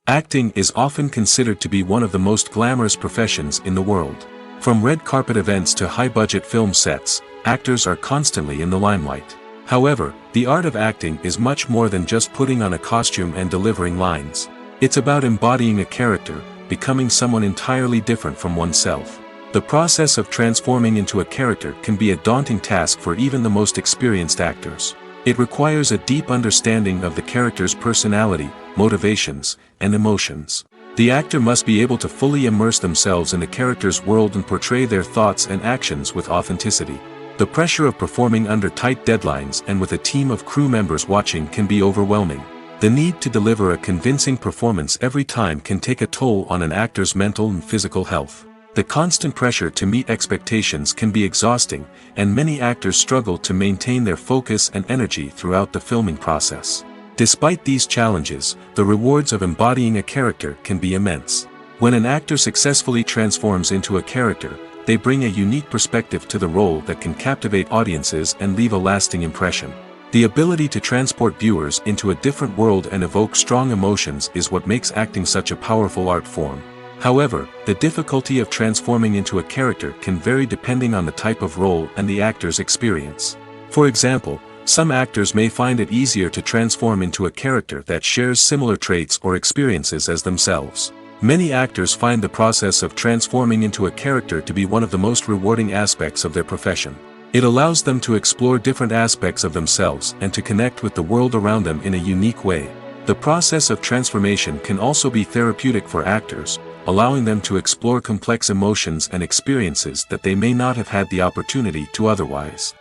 Acting is often considered to be one of the most glamorous professions in the world. From red carpet events to high-budget film sets, actors are constantly in the limelight. However, the art of acting is much more than just putting on a costume and delivering lines. It's about embodying a character, becoming someone entirely different from oneself. The process of transforming into a character can be a daunting task for even the most experienced actors. It requires a deep understanding of the character's personality, motivations, and emotions. The actor must be able to fully immerse themselves in the character's world and portray their thoughts and actions with authenticity. The pressure of performing under tight deadlines and with a team of crew members watching can be overwhelming. The need to deliver a convincing performance every time can take a toll on an actor's mental and physical health. The constant pressure to meet expectations can be exhausting, and many actors struggle to maintain their focus and energy throughout the filming process. Despite these challenges, the rewards of embodying a character can be immense. When an actor successfully transforms into a character, they bring a unique perspective to the role that can captivate audiences and leave a lasting impression. The ability to transport viewers into a different world and evoke strong emotions is what makes acting such a powerful art form. However, the difficulty of transforming into a character can vary depending on the type of role and the actor's experience. For example, some actors may find it easier to transform into a character that shares similar traits or experiences as themselves. Many actors find the process of transforming into a character to be one of the most rewarding aspects of their profession. It allows them to explore different aspects of themselves and to connect with the world around them in a unique way. The process of transformation can also be therapeutic for actors, allowing them to explore complex emotions and experiences that they may not have had the opportunity to otherwise.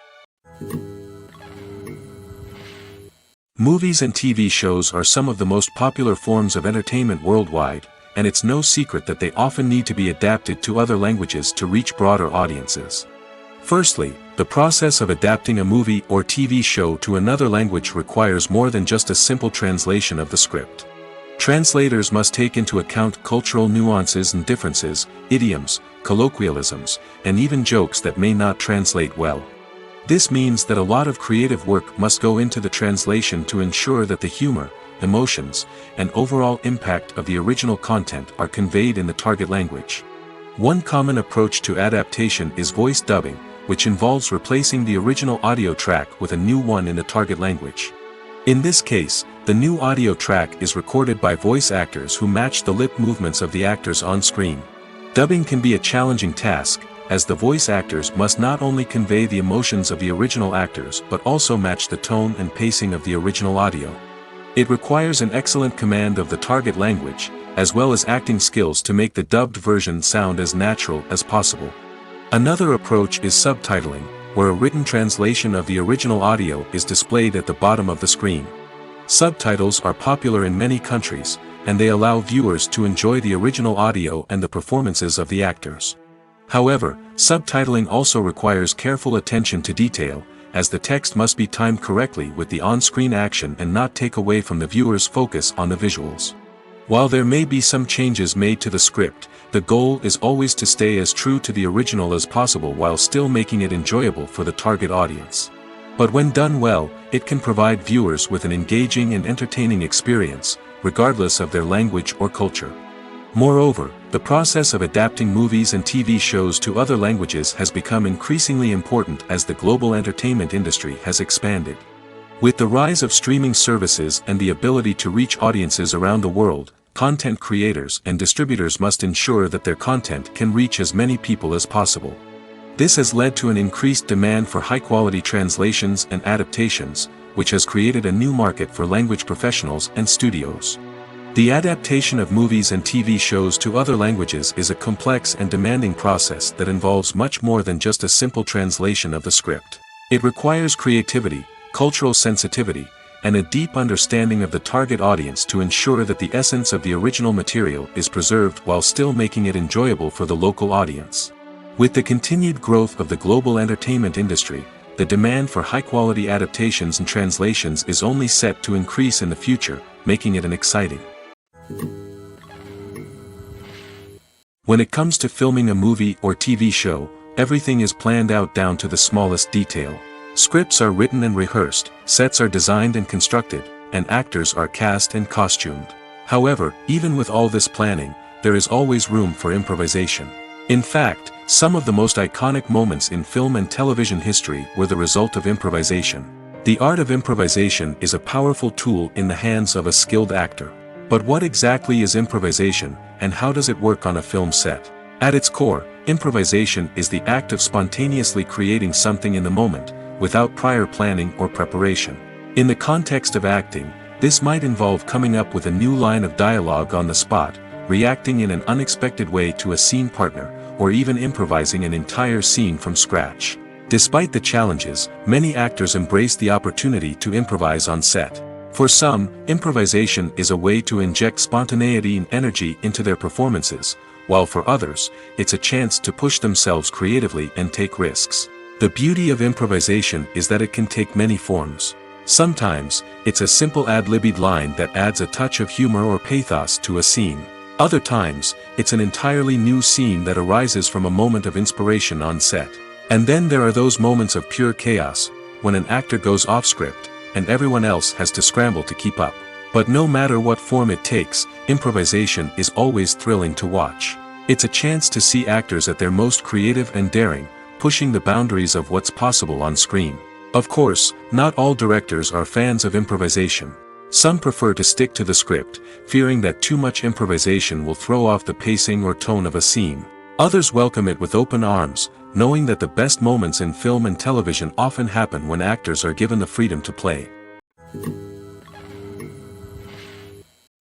Movies and TV shows are some of the most popular forms of entertainment worldwide, and it's no secret that they often need to be adapted to other languages to reach broader audiences. Firstly, the process of adapting a movie or TV show to another language requires more than just a simple translation of the script. Translators must take into account cultural nuances and differences, idioms, colloquialisms, and even jokes that may not translate well. This means that a lot of creative work must go into the translation to ensure that the humor, emotions, and overall impact of the original content are conveyed in the target language. One common approach to adaptation is voice dubbing, which involves replacing the original audio track with a new one in the target language. In this case, the new audio track is recorded by voice actors who match the lip movements of the actors on screen. Dubbing can be a challenging task, as the voice actors must not only convey the emotions of the original actors but also match the tone and pacing of the original audio. It requires an excellent command of the target language, as well as acting skills to make the dubbed version sound as natural as possible. Another approach is subtitling, where a written translation of the original audio is displayed at the bottom of the screen. Subtitles are popular in many countries, and they allow viewers to enjoy the original audio and the performances of the actors. However, subtitling also requires careful attention to detail, as the text must be timed correctly with the on-screen action and not take away from the viewer's focus on the visuals. While there may be some changes made to the script, the goal is always to stay as true to the original as possible while still making it enjoyable for the target audience. But when done well, it can provide viewers with an engaging and entertaining experience, regardless of their language or culture. Moreover, the process of adapting movies and TV shows to other languages has become increasingly important as the global entertainment industry has expanded. With the rise of streaming services and the ability to reach audiences around the world, content creators and distributors must ensure that their content can reach as many people as possible. This has led to an increased demand for high-quality translations and adaptations, which has created a new market for language professionals and studios. The adaptation of movies and TV shows to other languages is a complex and demanding process that involves much more than just a simple translation of the script. It requires creativity, cultural sensitivity, and a deep understanding of the target audience to ensure that the essence of the original material is preserved while still making it enjoyable for the local audience. With the continued growth of the global entertainment industry, the demand for high-quality adaptations and translations is only set to increase in the future, making it an exciting. When it comes to filming a movie or TV show, everything is planned out down to the smallest detail. Scripts are written and rehearsed, sets are designed and constructed, and actors are cast and costumed. However, even with all this planning, there is always room for improvisation. In fact, some of the most iconic moments in film and television history were the result of improvisation. The art of improvisation is a powerful tool in the hands of a skilled actor. But what exactly is improvisation, and how does it work on a film set? At its core, improvisation is the act of spontaneously creating something in the moment, without prior planning or preparation. In the context of acting, this might involve coming up with a new line of dialogue on the spot, reacting in an unexpected way to a scene partner, or even improvising an entire scene from scratch. Despite the challenges, many actors embrace the opportunity to improvise on set. For some, improvisation is a way to inject spontaneity and energy into their performances, while for others, it's a chance to push themselves creatively and take risks. The beauty of improvisation is that it can take many forms. Sometimes, it's a simple ad-libbed line that adds a touch of humor or pathos to a scene. Other times, it's an entirely new scene that arises from a moment of inspiration on set. And then there are those moments of pure chaos, when an actor goes off script, and everyone else has to scramble to keep up. But no matter what form it takes, improvisation is always thrilling to watch. It's a chance to see actors at their most creative and daring, pushing the boundaries of what's possible on screen. Of course, not all directors are fans of improvisation. Some prefer to stick to the script, fearing that too much improvisation will throw off the pacing or tone of a scene. Others welcome it with open arms, knowing that the best moments in film and television often happen when actors are given the freedom to play.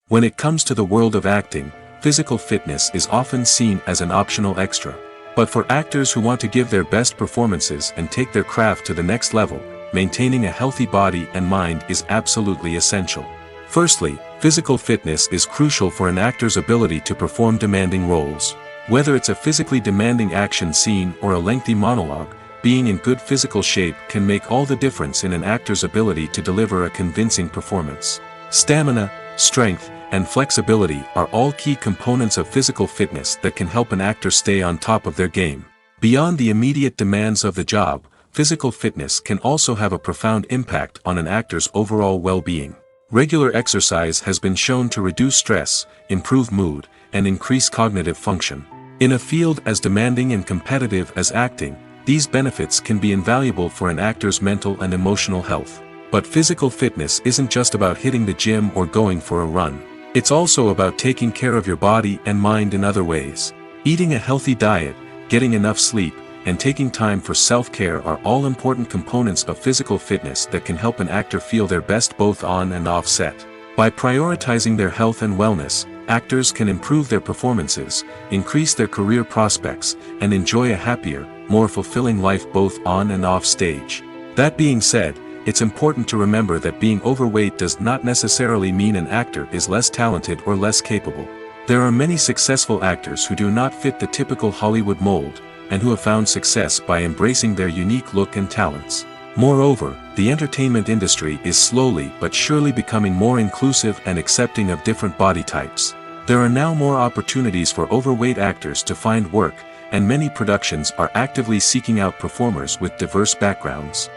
When it comes to the world of acting, physical fitness is often seen as an optional extra. But for actors who want to give their best performances and take their craft to the next level, maintaining a healthy body and mind is absolutely essential. Firstly, physical fitness is crucial for an actor's ability to perform demanding roles. Whether it's a physically demanding action scene or a lengthy monologue, being in good physical shape can make all the difference in an actor's ability to deliver a convincing performance. Stamina, strength, and flexibility are all key components of physical fitness that can help an actor stay on top of their game. Beyond the immediate demands of the job, physical fitness can also have a profound impact on an actor's overall well-being. Regular exercise has been shown to reduce stress, improve mood, and increase cognitive function. In a field as demanding and competitive as acting, these benefits can be invaluable for an actor's mental and emotional health. But physical fitness isn't just about hitting the gym or going for a run. It's also about taking care of your body and mind in other ways. Eating a healthy diet, getting enough sleep, and taking time for self-care are all important components of physical fitness that can help an actor feel their best both on and off set. By prioritizing their health and wellness, actors can improve their performances, increase their career prospects, and enjoy a happier, more fulfilling life both on and off stage. That being said, it's important to remember that being overweight does not necessarily mean an actor is less talented or less capable. There are many successful actors who do not fit the typical Hollywood mold, and who have found success by embracing their unique look and talents. Moreover, the entertainment industry is slowly but surely becoming more inclusive and accepting of different body types. There are now more opportunities for overweight actors to find work, and many productions are actively seeking out performers with diverse backgrounds.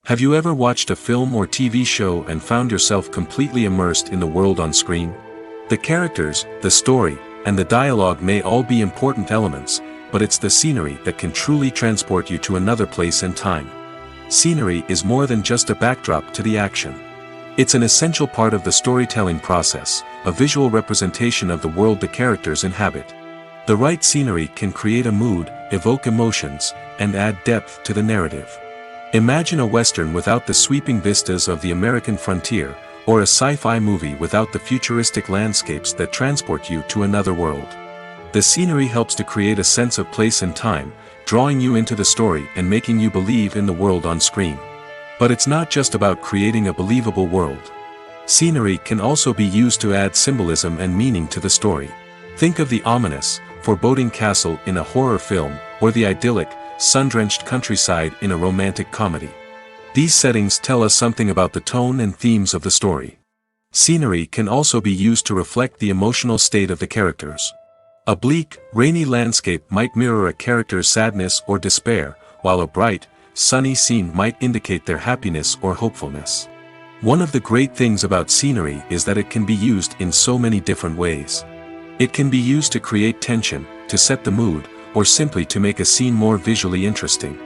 Have you ever watched a film or TV show and found yourself completely immersed in the world on screen? The characters, the story, and the dialogue may all be important elements, but it's the scenery that can truly transport you to another place and time. Scenery is more than just a backdrop to the action. It's an essential part of the storytelling process, a visual representation of the world the characters inhabit. The right scenery can create a mood, evoke emotions, and add depth to the narrative. Imagine a Western without the sweeping vistas of the American frontier, or a sci-fi movie without the futuristic landscapes that transport you to another world. The scenery helps to create a sense of place and time, drawing you into the story and making you believe in the world on screen. But it's not just about creating a believable world. Scenery can also be used to add symbolism and meaning to the story. Think of the ominous, foreboding castle in a horror film, or the idyllic, sun-drenched countryside in a romantic comedy. These settings tell us something about the tone and themes of the story. Scenery can also be used to reflect the emotional state of the characters. A bleak, rainy landscape might mirror a character's sadness or despair, while a bright, sunny scene might indicate their happiness or hopefulness. One of the great things about scenery is that it can be used in so many different ways. It can be used to create tension, to set the mood, or simply to make a scene more visually interesting.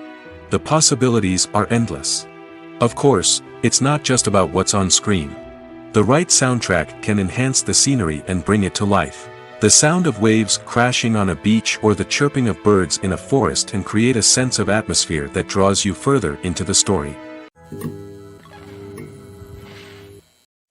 The possibilities are endless. Of course, it's not just about what's on screen. The right soundtrack can enhance the scenery and bring it to life. The sound of waves crashing on a beach or the chirping of birds in a forest can create a sense of atmosphere that draws you further into the story.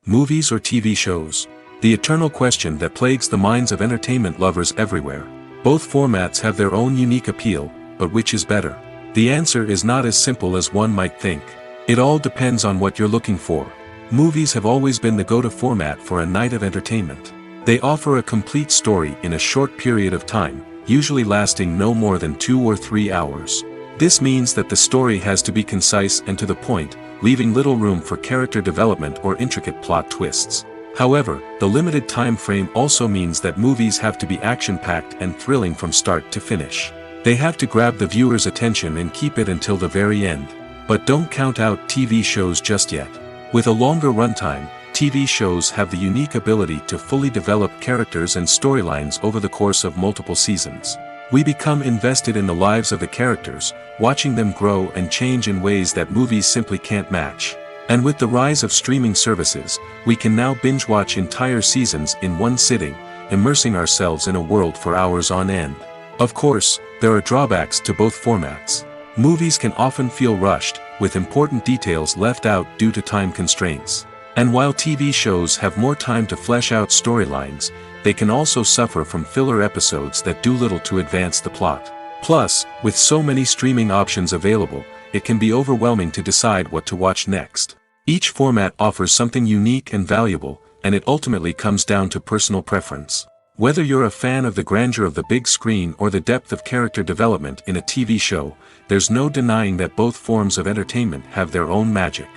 Movies or TV shows? The eternal question that plagues the minds of entertainment lovers everywhere. Both formats have their own unique appeal, but which is better? The answer is not as simple as one might think. It all depends on what you're looking for. Movies have always been the go-to format for a night of entertainment. They offer a complete story in a short period of time, usually lasting no more than 2 or 3 hours. This means that the story has to be concise and to the point, leaving little room for character development or intricate plot twists. However, the limited time frame also means that movies have to be action-packed and thrilling from start to finish. They have to grab the viewer's attention and keep it until the very end. But don't count out TV shows just yet. With a longer runtime, TV shows have the unique ability to fully develop characters and storylines over the course of multiple seasons. We become invested in the lives of the characters, watching them grow and change in ways that movies simply can't match. And with the rise of streaming services, we can now binge-watch entire seasons in one sitting, immersing ourselves in a world for hours on end. Of course, there are drawbacks to both formats. Movies can often feel rushed, with important details left out due to time constraints. And while TV shows have more time to flesh out storylines, they can also suffer from filler episodes that do little to advance the plot. Plus, with so many streaming options available, it can be overwhelming to decide what to watch next. Each format offers something unique and valuable, and it ultimately comes down to personal preference. Whether you're a fan of the grandeur of the big screen or the depth of character development in a TV show, there's no denying that both forms of entertainment have their own magic.